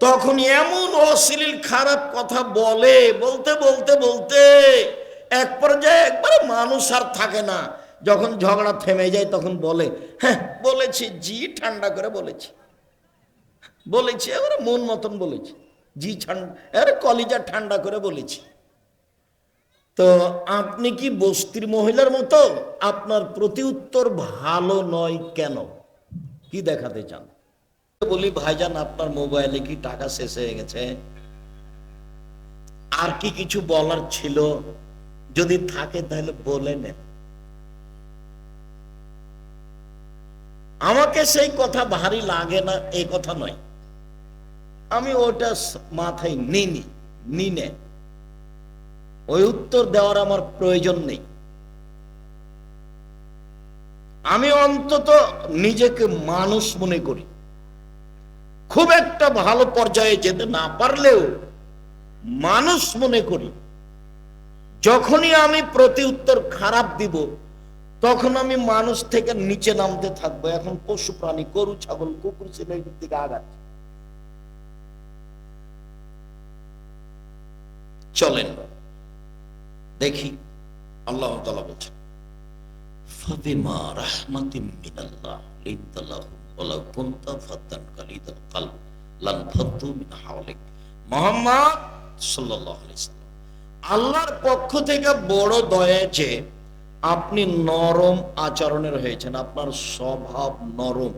তখন এমন অশ্লীল খারাপ কথা বলে, বলতে বলতে বলতে এক পর্যায়ে একবারে মানুষ আর থাকে না। যখন ঝগড়া থেমে যায় তখন বলে, হ্যাঁ বলেছি জি, ঠান্ডা করে বলেছি, বলেছি, এবারে মন মতন বলেছি, জি ঠান্ডা, কলিজা ঠান্ডা করে বলেছি। তো আপনি কি বস্তির মহিলার মতো? আপনার প্রতি উত্তর ভালো নয় কেন? কি দেখাতে চান? বলি, ভাইজান আপনার মোবাইলে কি টাকা শেষ হয়ে গেছে? আর কি কিছু বলার ছিল? যদি থাকে তাহলে বলে নেন। আমাকে সেই কথা ভারী লাগে না এই কথা নয়, আমি ওটা মাথায় নিনে ওই উত্তর দেওয়ার আমার প্রয়োজন নেই। আমি অন্তত নিজেকে মানুষ মনে করি। খুব একটা ভালো পর্যায়ে যেতে না পারলেও মানুষ মনে করি। যখনই আমি প্রতি উত্তর খারাপ দিব, তখন আমি মানুষ থেকে নিচে নামতে থাকবো। এখন পশু প্রাণী, গরু ছাগল কুকুর ছেলের দিকে আগাচ্ছে। চলেন দেখি, আল্লাহ তাআলা বলছেন, ফাবিমা রাহমাতিন মিনাল্লাহ লিনতা লাহুম ওয়ালাউ কুনতা ফাদ্দান গালিযাল কলব লান ফাদ্দু মিন হাওলিক। মুহাম্মদ সাল্লাল্লাহু আলাইহি সাল্লাম, আল্লাহর পক্ষ থেকে বড় দয়া যে আপনি নরম আচরণের হয়েছেন, আপনার স্বভাব নরম।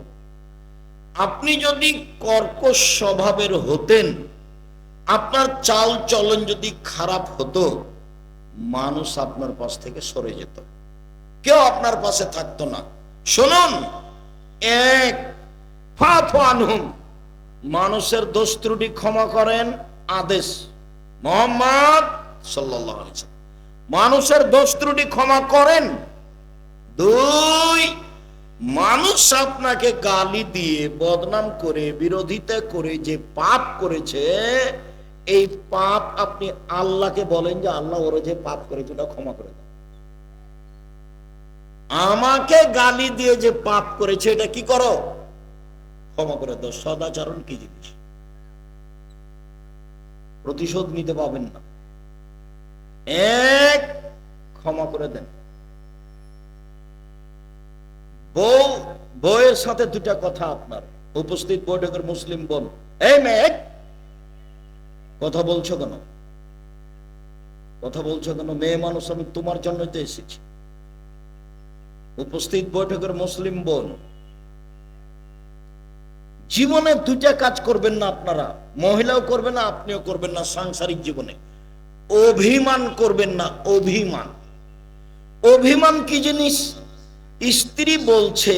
আপনি যদি কর্কশ স্বভাবের হতেন, আপনার চাল চলন যদি খারাপ হতো, মানুষ আপনার পাশ থেকে সরে যেত, কেউ আপনার পাশে থাকতো না। শুনুন, এক ফাফু আনহুম, মানুষের দোষ ত্রুটি ক্ষমা করেন, আদেশ মুহাম্মদ সাল্লাল্লাহু আলাইহি ওয়াসাল্লাম। মানুষের দোষ ত্রুটি ক্ষমা করেন। দুই, মানুষ আপনাকে গালি দিয়ে, বদনাম করে, বিরোধিতা করে যে পাপ করেছে, এই পাপ আপনি আল্লাহকে বলেন যে আল্লাহ ওরা যে পাপ করেছে ওটা ক্ষমা করে দাও। আমাকে গালি দিয়ে যে পাপ করেছে এটা কি করো? ক্ষমা করে দাও। সদাচরণ কি জিনিস? প্রতিশোধ নিতে পাবেন না, এক ক্ষমা করে দেন। বউয়ের সাথে দুটা কথা আপনার উপস্থিত বৈঠকের মুসলিম বোন, এই মেয়ে কথা বলছো কেন? কথা বলছো কেন? মেয়ে মানুষ, আমি তোমার জন্যই তো এসেছি। উপস্থিত বৈঠকের মুসলিম বোন, জীবনে দুটা কাজ করবেন না আপনারা, মহিলাও করবেন না, আপনিও করবেন না। সাংসারিক জীবনে অভিমান করবেন না। অভিমান, অভিমান কি জিনিস? স্ত্রী বলছে,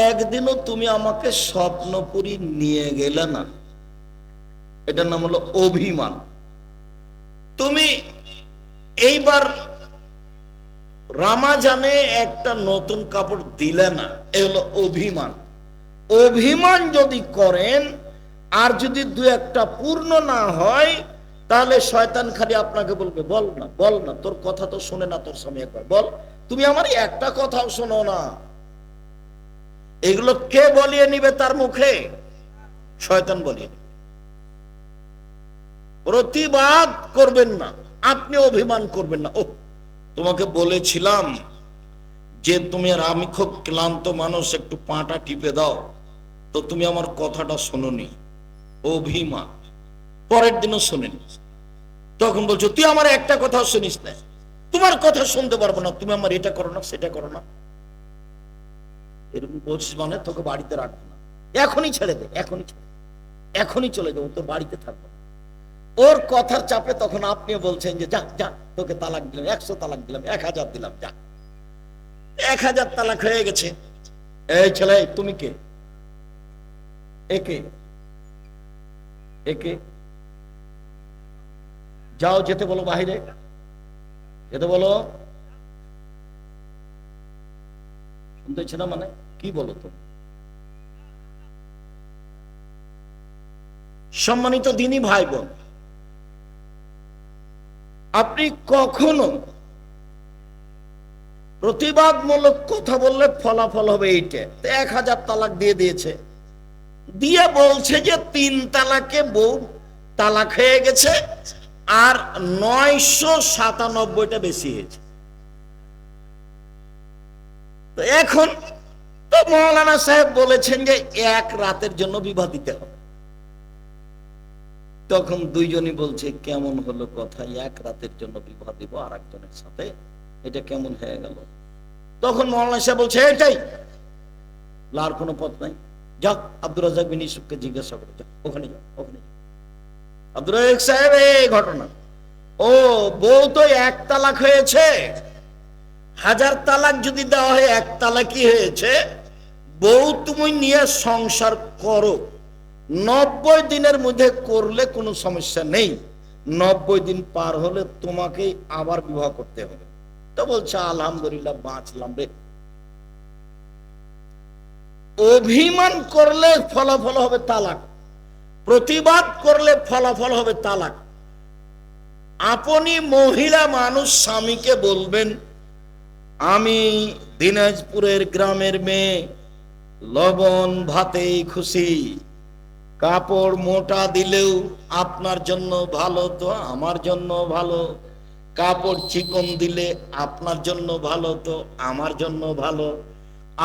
একদিনও তুমি আমাকে স্বপ্নপুরী নিয়ে গেলে না, এটার নাম হলো অভিমান। তুমি এইবার রামাজানে একটা নতুন কাপড় দিলে না, এ হলো অভিমান। অভিমান যদি করেন আর যদি দু একটা পূর্ণ না হয়, তাহলে শয়তান খালি আপনাকে বলবে, বল না বল না, তোর কথা তো শুনে না তোর স্বামী, একবার বল, তুমি আমার একটা কথাও শোনো না। এগুলো কে বলিয়ে নিবে তার মুখে? শয়তান বলিয়ে নিবে। প্রতিবাদ করবেন না, আপনি অভিমান করবেন না। ও, তোমাকে বলেছিলাম যে তুমি আর আমি খুব ক্লান্ত মানুষ, একটু পাটা টিপে দাও, তো তুমি আমার কথাটা শোনোনি। অভিমান। পরের দিনও শোনেনি, তখন বলছো তুই আমার একটা কথা শুনিস না, তোমার কথা শুনতে পারবো না, তুমি আমার এটা করো না সেটা করো না। এরকম বলছিস মানে তোকে বাড়িতে রাখবো না, এখনই ছেড়ে দে, এখনই চলে যাবো, তোর বাড়িতে থাকবো না। ওর কথার চাপে তখন আপনিও বলছেন যে যা যা, তোকে তালাক দিলাম, 100 তালাক দিলাম, 1000 দিলাম, যা। 1000 তালাক হয়ে গেছে। এই ছেলে, তুমি কে? একে একে যাও, যেতে বলো, বাহিরে যেতে বলো। শুনতেছি না মানে কি বলো তুমি? সম্মানিত দিনী ভাই বোন, আপনি কখনো প্রতিবাদমূলক কথা বললে ফলাফল হবে এইটা। 1000 তালাক দিয়ে দিয়েছে, দিয়ে বলছে যে 3 তালাকে বউ তালাক হয়ে গেছে, আর 997টা বেশি হয়েছে। তো এখন তো মৌলানা সাহেব বলেছেন যে 1 রাতের জন্য বিবাহ দিতে হবে। তখন দুইজনই বলছে কেমন হলো কথা, এক রাতের জন্য বিবাহ দিব আর একজনের সাথে, এটা কেমন হয়ে গেল। তখন মৌলানা সাহেব বলছে এটাই, আর কোনো পথ নাই, যাক আব্দুর রাজ্জাক বিন ইউসুফকে জিজ্ঞাসা করে, যাক ওখানে যাও, ওখানে যাও। আব্দুর রাজ্জাক সাহেব এই ঘটনা, ও বউ তো এক তালাক হয়েছে, 1000 তালাক যদি দেওয়া হয় এক তালাকই হয়েছে, বউ তুমি নিয়ে সংসার করো, 90 দিনের মধ্যে করলে কোনো সমস্যা নেই, 90 দিন পার হলে তোমাকেই আবার বিবাহ করতে হবে। তো বলছে আলহামদুলিল্লাহ বাঁচলাম রে। অভিমান করলে ফলাফল হবে তালাক, প্রতিবাদ করলে ফলাফল হবে তালাক। আপনি মহিলা মানুষ স্বামীকে বলবেন আমি দিনাজপুরের গ্রামের মেয়ে, লবণ ভাতেই খুশি, কাপড় মোটা দিলেও আপনার জন্য ভালো তো আমার জন্য ভালো, কাপড় চিকন দিলে আপনার জন্য ভালো তো আমার জন্য ভালো,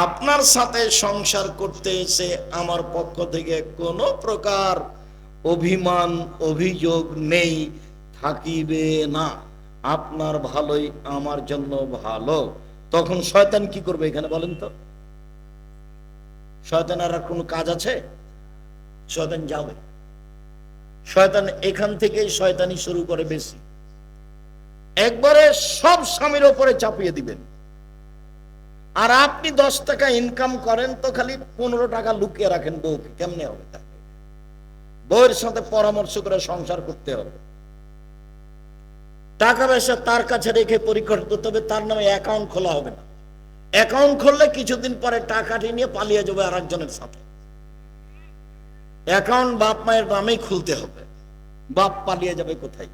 আপনার সাথে সংসার করতে এসে আমার পক্ষ থেকে কোনো প্রকার অভিমান অভিযোগ নেই, থাকিবে না, আপনার ভালোই আমার জন্য ভালো। তখন শয়তান কি করবে এখানে বলেন তো? শয়তানের আর কোনো কাজ আছে? শয়তান যাবে, শয়তান এখান থেকেই শয়তানি শুরু করে বেশি, একবারে সব স্বামীর উপরে চাপিয়ে দিবেন। আর আপনি 10 টাকা ইনকাম করেন তো খালি 15 টাকা লুকিয়ে রাখেন বউকে, কেমনে হবে? তাকে বউয়ের সাথে পরামর্শ করে সংসার করতে হবে, টাকা পয়সা তার কাছে রেখে পরিকল্পনা করতে হবে, তার নামে অ্যাকাউন্ট খোলা হবে না, অ্যাকাউন্ট খুললে কিছুদিন পরে টাকাটি নিয়ে পালিয়ে যাবে আর একজনের সাথে। অ্যাকাউন্ট বাপ মায়ের নামেই খুলতে হবে, বাপ পালিয়ে যাবে কোথায়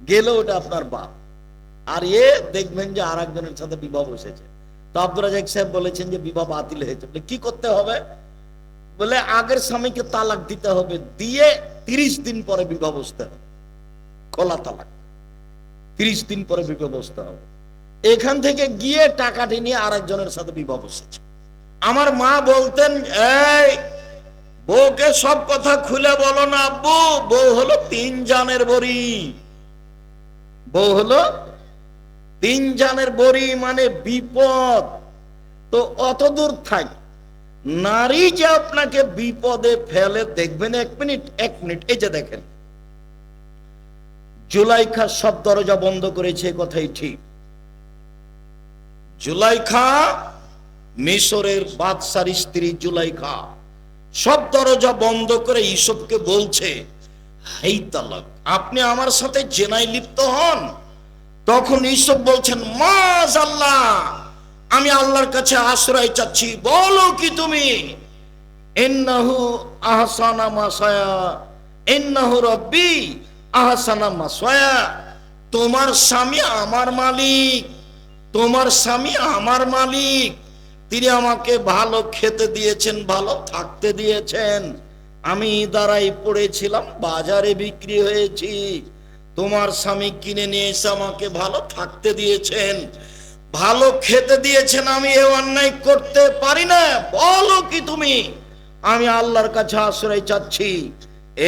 গেল, ওটা আপনার বাপ, আর এ দেখবেন যে আর একজনের সাথে বিবাহ বসেছে। তো আব্দুর রাজ্জাক সাহেব বলেছেন যে বিবাহ বাতিল হয়েছে, বলে কি করতে হবে? বলে আগের স্বামীকে তালাক দিতে হবে, দিয়ে 30 দিন পরে বিবাহ বসতে হবে, খোলা তালাক, 30 দিন পরে বিবাহ বসতে হবে। এখান থেকে গিয়ে টাকাটি নিয়ে আরেকজনের সাথে বিবাহ বসেছে। আমার মা বলতেন এই বউকে সব কথা খুলে বলো না আব্বু, বউ হলো 3 জানের বড়ি, বউ হলো 3 জানের বড়ি, মানে বিপদ। তো অত দূর থাক, নারী যে আপনাকে বিপদে ফেলে দেখবেন। 1 মিনিট 1 মিনিট, এই যে দেখেন জুলাইখা সব দরজা বন্ধ করেছে, কথাই ঠিক। জুলাইখা মিশরের বাদশার স্ত্রী জুলাইখা সব দরজা বন্ধ করে ইউসুফকে বলছে এই তালাক, আপনি আমার সাথে জেনায় লিপ্ত হন। তখন ইউসুফ বলছেন মাশাআল্লাহ, আমি আল্লাহর কাছে আশ্রয় চাচ্ছি, বলো কি তুমি? ইন্নাহু আহসানা মাসায়া, ইন্নাহু রাব্বি আহসানা মাসায়া, তোমার স্বামী আমার মালিক, তোমার স্বামী আমার মালিক, তিনি আমাকে ভালো খেতে দিয়েছেন, ভালো থাকতে দিয়েছেন, আমি দাঁড়াই পড়েছিলাম, বাজারে বিক্রি হয়েছি, তোমার স্বামী কিনে নিয়ে এসে আমাকে ভালো থাকতে দিয়েছেন, ভালো খেতে দিয়েছেন, আমি এ অন্যায় করতে পারি না, বলো কি তুমি? আমি আল্লাহর কাছে আশ্রয় চাচ্ছি।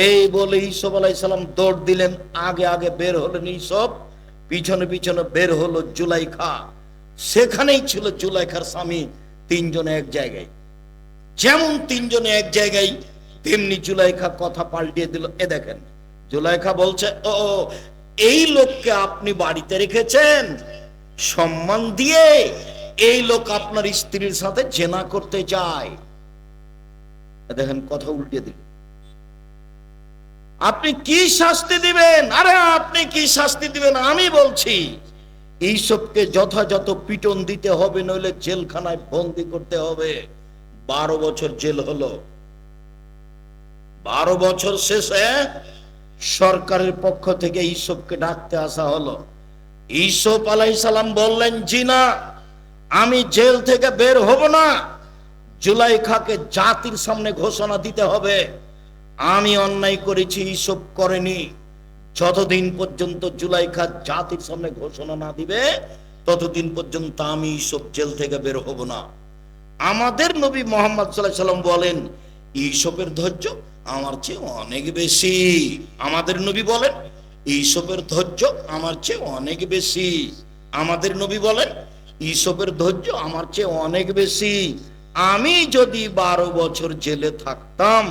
এই বলে ইউসুফ আলাইহিস সালাম দৌড় দিলেন, আগে আগে বের হলেন ইউসুফ, পিছনে পিছনে বের হলো জুলাইখা। সেখানেই ছিল জুলাইখার স্বামী 3 জনে এক জায়গায়। যেমন 3 জনে এক জায়গায়, তেমনি জুলাইখা কথা পাল্টিয়ে দিল। এ দেখেন জুলাইখা বলছে ও এই লোককে আপনি বাড়িতে রেখেছেন সম্মান দিয়ে, এই লোক আপনার স্ত্রীর সাথে জেনা করতে চায়। দেখেন কথা উল্টে দিল, আপনি কি শাস্তি দিবেন? আরে আপনি কি শাস্তি দিবেন আমি বলছি, ইউসুফকে যথাযথ পিটন দিতে হবে, নইলে জেলখানায় বন্দি করতে হবে। 12 বছর জেল হলো। 12 বছর শেষে সরকারের পক্ষ থেকে ইউসুফকে ডাকতে আসা হলো। ইউসুফ আলাইহিস সালাম বললেন জি না, আমি জেল থেকে বের হব না, জুলাইখাকে জাতির সামনে ঘোষণা দিতে হবে আমি অন্যায় করেছি, ইউসুফ করেনি। যতদিন পর্যন্ত জুলাইখা জাতির সামনে ঘোষণা না দিবে ততদিন পর্যন্ত আমি ইউসুফ জেল থেকে বের হব না। আমাদের নবী মুহাম্মদ সাল্লাল্লাহু আলাইহি সাল্লাম বলেন ইউসুফের ধৈর্য আমার চেয়ে অনেক বেশি। আমাদের নবী বলেন ইসবের ধৈর্য আমার চেয়ে অনেক বেশি। আমাদের নবী বলেন ইসবের ধৈর্য আমার চেয়ে অনেক বেশি। আমি যদি 12 বছর জেলে থাকতাম,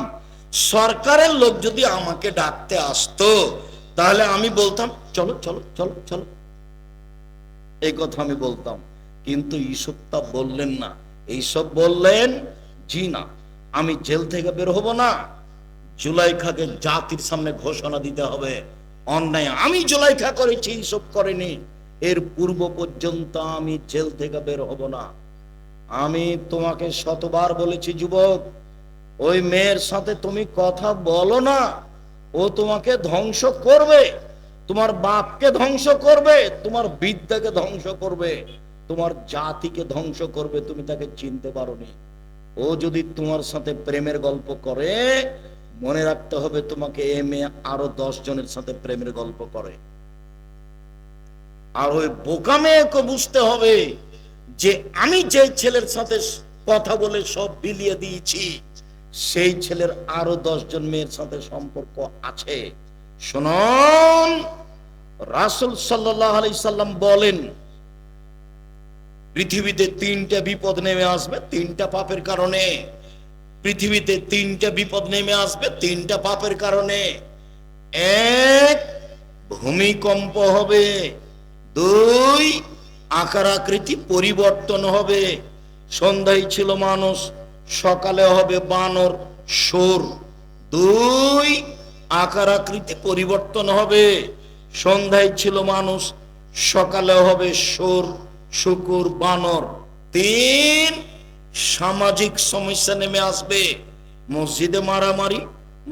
সরকারের লোক যদি আমাকে ডাকতে আসতো, তাহলে আমি বলতাম চলো চলো চলো চলো, এই কথা আমি বলতাম। কিন্তু ইসব তা বললেন না। এইসব বললেন জি না, আমি জেল থেকে বের হব না, জুলাইখাকে জাতির সামনে ঘোষণা দিতে হবে অন্যায় আমি জুলাইখা করেছি, এইসব করেনি। এর পূর্ব পর্যন্ত আমি জেল থেকে বের হব না। আমি তোমাকে শতবার বলেছি যুবক, ওই মেয়ের সাথে তুমি কথা বলো না, ও তোমাকে ধ্বংস করবে, তোমার বাপকে ধ্বংস করবে, তোমার বিদ্যাকে ধ্বংস করবে, তোমার জাতিকে ধ্বংস করবে। তুমি তাকে চিনতে পারোনি। ও যদি তোমার সাথে প্রেমের গল্প করে, মনে রাখতে হবে তোমাকে এ মেয়ে আরো 10 জনের সাথে প্রেমের গল্প করে। আর ওই বোকা মেয়েকে বুঝতে হবে যে আমি যে ছেলের সাথে কথা বলে সব বিলিয়ে দিয়েছি, সেই ছেলের আরো 10 জন মেয়ের সাথে সম্পর্ক আছে। শুনুন, রাসূল সাল্লাল্লাহু আলাইহি সাল্লাম বলেন পৃথিবীতে 3টা বিপদ নেমে আসবে 3টা পাপের কারণে। পৃথিবীতে 3টা বিপদ নেমে আসবে 3টা পাপের কারণে। এক, ভূমিকম্প হবে। 2, আকার আকৃতি পরিবর্তন হবে। সন্ধ্যায় ছিল মানুষ, সকালে হবে বানর শুঁড়। 2, আকার আকৃতি পরিবর্তন হবে। সন্ধ্যায় ছিল মানুষ, সকালে হবে শুঁড় শুকুর বানর। 3, সামাজিক সমস্যা নেমে আসবে। মসজিদে মারামারি,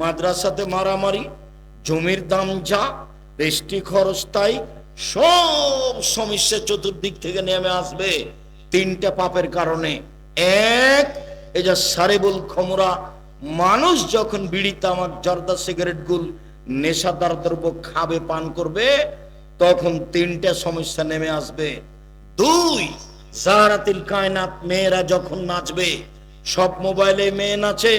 মাদ্রাসাতে মারামারি, জমির দাম যা, বৃষ্টি খরচ তাই, সব সমস্যা চতুর্দিক থেকে নেমে আসবে 3টা পাপের কারণে। এক, এই যে সারেবুল খমরা, মানুষ যখন বিড়ি তামাক জর্দা সিগারেট গুল নেশাদার দ্রব্য খাবে পান করবে, তখন 3টা সমস্যা নেমে আসবে। 2, জারাতিল কায়নাত, মেয়েরা যখন নাচবে, সব মোবাইলে মেয়ে নাচে,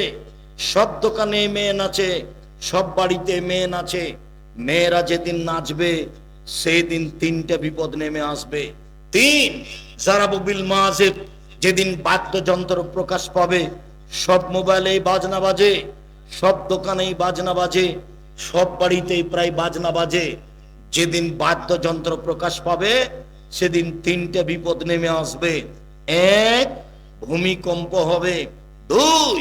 সব দোকানে মেয়ে নাচে, সব বাড়িতে মেয়ে নাচে। মেয়েরা যেদিন নাচবে সেই দিন 3টা বিপদ নেমে আসবে। 3, জারাবুবিল মাজিদ, যেদিন বাদ্যযন্ত্র প্রকাশ পাবে, সব মোবাইলেই বাজনা বাজে, সব দোকানেই বাজনা বাজে, সব বাড়িতেই প্রায় বাজনা বাজে। যেদিন বাদ্যযন্ত্র প্রকাশ পাবে সেদিন 3টা বিপদ নেমে আসবে। 1, ভূমিকম্প হবে। 2,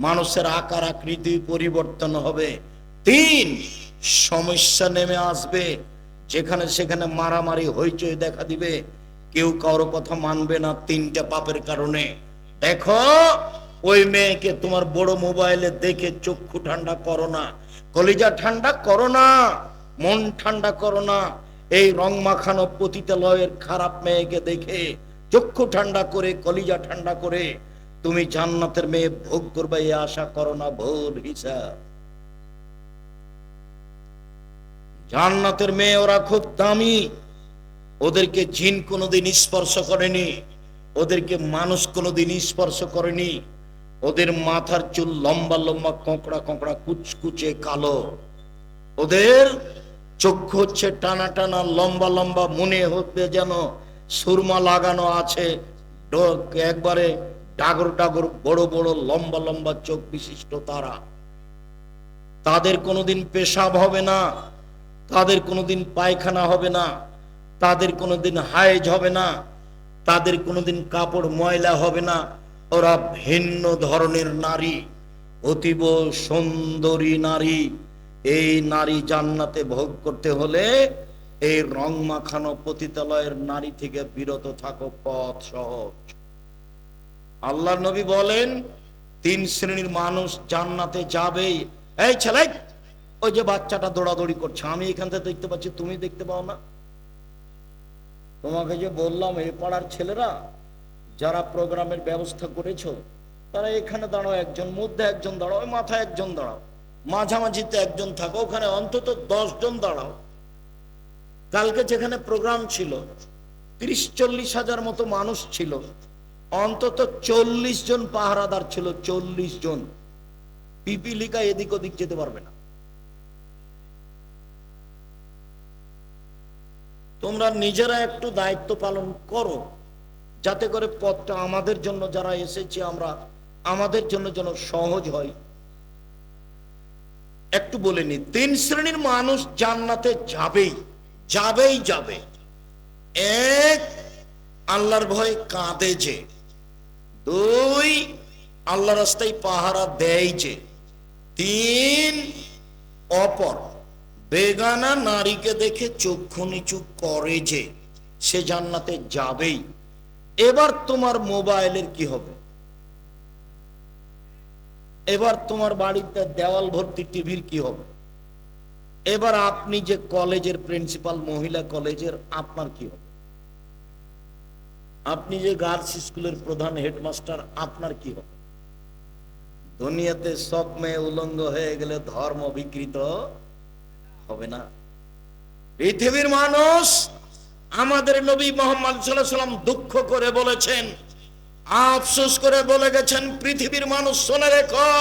মানুষের আকার আকৃতি পরিবর্তন হবে। 3, সমস্যা নেমে আসবে। যেখানে সেখানে মারামারি হইচই দেখা দিবে, কেউ কারো কথা মানবে না 3টা পাপের কারণে। দেখো, ওই মেয়েকে তোমার বড় মোবাইলে দেখে চক্ষু ঠান্ডা করো না, কলিজা ঠান্ডা করো না, মন ঠান্ডা করো না। এই রং মাখানো পতিতালয়ের খারাপ মেয়েকে দেখে চক্ষু ঠান্ডা করে, কলিজা ঠান্ডা করে তুমি জান্নাতের মেয়ে ভোগ করবে এই আশা করো না, ভুল হিসাব। জান্নাতের মেয়ে ওরা খুব দামি, ওদেরকে জিন কোনোদিন স্পর্শ করেনি, ওদেরকে মানুষ কোনোদিন স্পর্শ করেনি। ওদের মাথার চুল লম্বা লম্বা, কোঁকড়া কোঁকড়া, কুচকুচে কালো। ওদের চক্ষু হচ্ছে টানা টানা, লম্বা লম্বা, মনে হতে যেন সুরমা লাগানো আছে। একবারে ডাগর ডাগর বড় বড় লম্বা লম্বা চোখ বিশিষ্ট তারা। তাদের কোনোদিন পেশাব হবে না, তাদের কোনোদিন পায়খানা হবে না, তাদের কোনোদিন হায়েজ হবে না, তাদের কোনোদিন কাপড় ময়লা হবে না। ওরা ভিন্ন ধরনের নারী, অতীব সুন্দরী নারী। এই নারী জান্নাতে ভোগ করতে হলে এই রং মাখানো পতিতালয়ের নারী থেকে বিরত থাকো, পথ সহজ। আল্লাহর নবী বলেন 3 শ্রেণীর মানুষ জান্নাতে যাবেই। এই ছেলে, ওই যে বাচ্চাটা দৌড়াদৌড়ি করছে, আমি এখান থেকে দেখতে পাচ্ছি, তুমি দেখতে পাও না? তোমাকে যে বললাম এই পাড়ার ছেলেরা যারা প্রোগ্রামের ব্যবস্থা করেছো, তারা এখানে দাঁড়াও, একজন মধ্যে একজন দাঁড়াও, ওই মাথায় একজন দাঁড়াও, মাঝামাঝিতে একজন থাকো, ওখানে অন্তত 10 জন দাঁড়াও। কালকে যেখানে প্রোগ্রাম ছিল 30-40 হাজার মতো মানুষ ছিল, অন্তত 40 জন পাহারাদার ছিল, 40 জন। পিপিলিকা এদিক ওদিক যেতে পারবে না। তোমরা নিজেরা একটু দায়িত্ব পালন করো, যাতে করে পথটা আমাদের জন্য যারা এসেছে আমরা আমাদের জন্য যেন সহজ হয়। একটু বলে নি, 3 শ্রেণীর মানুষ জান্নাতে যাবেই যাবেই যাবে। এক, আল্লাহর ভয়ে কাঁদে যে। 2, আল্লাহ রাস্তায় পাহারা দেয় যে। 3, অপর বেগানা নারীকে দেখে চক্ষু নিচু করে যে, সে জান্নাতে যাবেই। এবার তোমার মোবাইলের কি হবে? এবার তোমার বাড়িতে দেওয়াল ভর্তি টিভির কি হবে? এবার আপনি যে কলেজের প্রিন্সিপাল, মহিলা কলেজের, আপনার কি হবে? আপনি যে গার্লস স্কুলের প্রধান হেডমাস্টার, আপনার কি হবে? দুনিয়াতে সব মেয়ে উলঙ্গ হয়ে গেলে ধর্ম বিকৃত হবে না? পৃথিবীর মানুষ, আমাদের নবী মুহাম্মদ সাল্লাল্লাহু আলাইহি ওয়াসাল্লাম দুঃখ করে বলেছেন, আফসোস করে বলে গেছেন, পৃথিবীর মানুষ শুনে রেখো,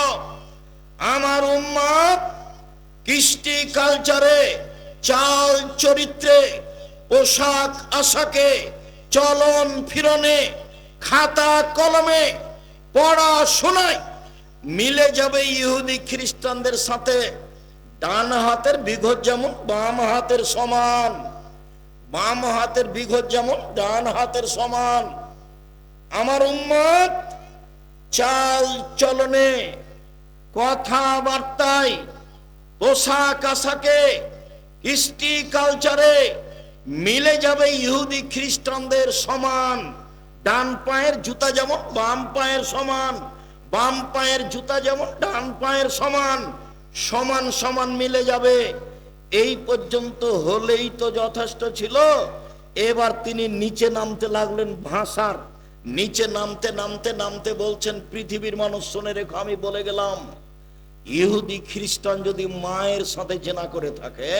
আমার উম্মত কৃষ্টি কালচারে, চাল চরিত্রে, পোশাক আশাকে, চলন ফিরনে, খাতা কলমে, পড়াশোনায় মিলে যাবে ইহুদি খ্রিস্টানদের সাথে। ডান হাতের বিঘত যেমন বাম হাতের সমান, বাম হাতের বিঘত যেমন ডান হাতের সমান। আমার উম্মত চাল চলনে, কথাবার্তায়, পোশাক আশাকে, কৃষ্টি কালচারে মিলে যাবে ইহুদি খ্রিস্টানদের সমান। ডান পায়ের জুতা যেমন বাম পায়ের সমান, বাম পায়ের জুতা যেমন ডান পায়ের সমান, সমান সমান মিলে যাবে। এই পর্যন্ত হলেই তো যথেষ্ট ছিল। এবার তিনি নিচে নামতে লাগলেন, ভাষার নিচে নামতে নামতে নামতে বলছেন, পৃথিবীর মানুষ শুনে রেখো, আমি বলে গেলাম, ইহুদি খ্রিস্টান যদি মায়ের সাথে জেনা করে থাকে,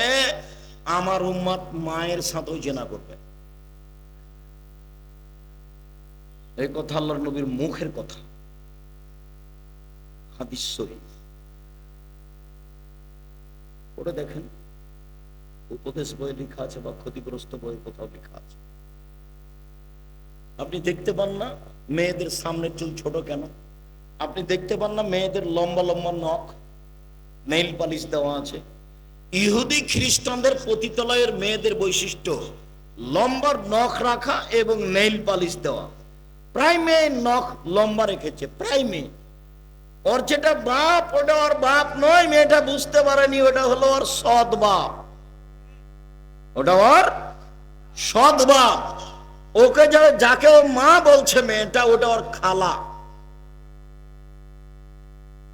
আমার উম্মত মায়ের সাথেও জেনা করবে। এই কথা আল্লাহর নবীর মুখের কথা, হাদিস শরীফ। ওটা দেখেন, উপদেশ বই লেখা আছে বা ক্ষতিগ্রস্ত বই কোথাও লেখা আছে। আপনি দেখতে পান না মেয়েদের সামনের চুল ছোট কেন? আপনি দেখতে পান না মেয়েদের লম্বা লম্বা নখ, নেইল পালিশ দেওয়া আছে? ইহুদি খ্রিস্টানদের পতিতালয়ের মেয়েদের বৈশিষ্ট্য লম্বা নখ রাখা এবং নেইল পালিশ দেওয়া। প্রায় মেয়ে নখ লম্বা রেখেছে, প্রায় মেয়ে। ওর যেটা বাপ, ওটা ওর বাপ নয়, মেয়েটা বুঝতে পারেনি, ওটা হলো ওর সৎ বাপ, ওটা ওর সৎ বাপ। ওকে যাকে ও মা বলছে মেয়েটা, ওটা ওর খালা।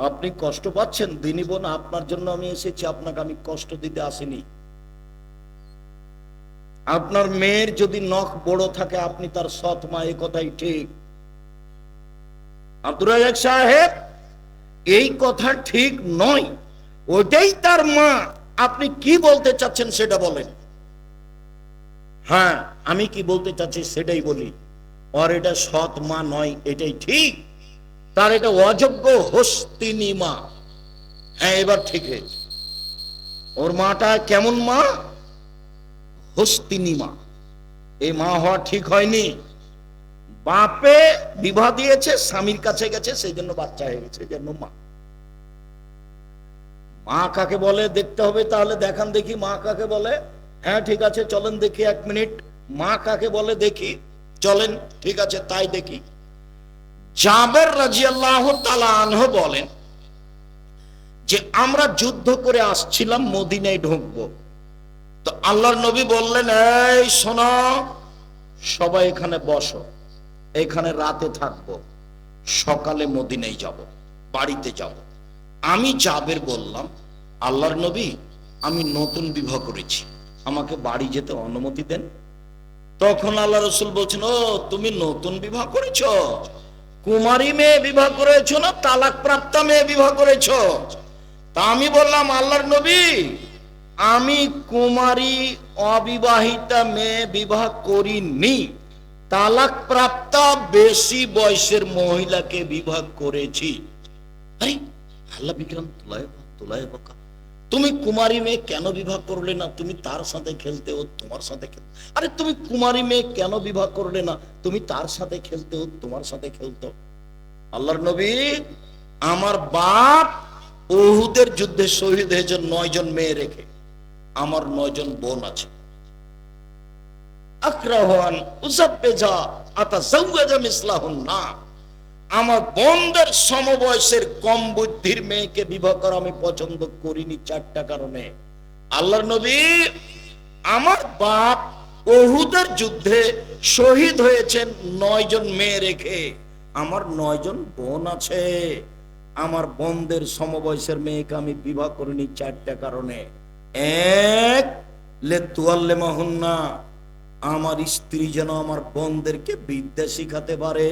আপনি কষ্ট পাচ্ছেন দিনী বোন, আপনার জন্য আমি এসেছি, আপনাকে আমি কষ্ট দিতে আসিনি। আপনার মেয়ের যদি নখ বড় থাকে, আপনি তার সৎ মা, এই কথাই ঠিক। আব্দুর রাজ্জাক সাহেব, এই কথা ঠিক নয়, ওটাই তার মা। আপনি কি বলতে চাচ্ছেন সেটা বলেন। হ্যাঁ, আমি কি বলতে চাচ্ছি সেটাই বলি। আর এটা সৎ মা নয়, এটাই ঠিক। তার এটা অযোগ্য হস্তিনী মা। হ্যাঁ, এবার ঠিক হয়েছে। ওর মাটা কেমন মা? হস্তিনী মা। এই মা হওয়া ঠিক হয়নি। বাপে বিবাহ দিয়েছে, স্বামীর কাছে গেছে, সেই জন্য বাচ্চা হয়ে গেছে, এই জন্য মা। মা কাকে বলে দেখতে হবে, তাহলে দেখান দেখি মা কাকে বলে। হ্যাঁ ঠিক আছে, চলেন দেখি 1 মিনিট, মা কাকে বলে দেখি, চলেন, ঠিক আছে তাই দেখি। জাবের রাদিয়াল্লাহু তাআলা আনহু বলেন যে আমরা যুদ্ধ করে আসছিলাম, মদিনায় ঢুকবো, তো আল্লাহর নবী বললেন, এই শোনো, সবাই এখানে বসো, এখানে রাতে থাকবো, সকালে মদিনায় যাব, বাড়িতে যাব। আমি জাবের বললাম, আল্লাহর নবী, আমি নতুন বিবাহ করেছি, আমাকে বাড়ি যেতে অনুমতি দেন। তখন আল্লাহ রাসূল বলছেন, ও তুমি নতুন বিবাহ করেছো? কুমারী মেয়ে বিবাহ করেছো না তালাক প্রাপ্ত মেয়ে বিবাহ করেছো? তা আমি বললাম, আল্লাহর নবী, আমি কুমারী অবিবাহিতা মেয়ে বিবাহ করিনি, তালাক প্রাপ্ত বেশি বয়সের মহিলাকে বিবাহ করেছি। আরে আল্লাহ বিক্রম তোলায় বকা, তুমি কুমারী মেয়ে কেন বিবাহ করলে না? তুমি তার সাথে খেলতে, ও তোমার সাথে খেলতে। আরে তুমি কুমারী মেয়ে কেন বিবাহ করলে না? তুমি তার সাথে খেলতে, ও তোমার সাথে খেলতো। আল্লাহর নবী, আমার বাপ উহুদের যুদ্ধে শহীদ হয়েছে 9 জন মেয়ে রেখে, আমার 9 জন বোন আছে। আক্রাহান উসাব্বেজা আতাজাওয়াজা মিসলাহুন্না, আমার বোনদের সমবয়সের কম বুদ্ধির মেয়েকে বিবাহ করা আমি পছন্দ করিনি 4টা কারণে। আল্লাহর নবী, আমার বাপ উহুদের যুদ্ধে শহীদ হয়েছেন 9 জন মেয়ে রেখে, আমার 9 জন বোন আছে, আমার বোনদের সমবয়সের মেয়েকে আমি বিবাহ করিনি 4টা কারণে। এক, লেতুয়াল্লেমাহুন্না, আমার স্ত্রী যেন আমার বোনদেরকে বিদ্যা শিখাতে পারে,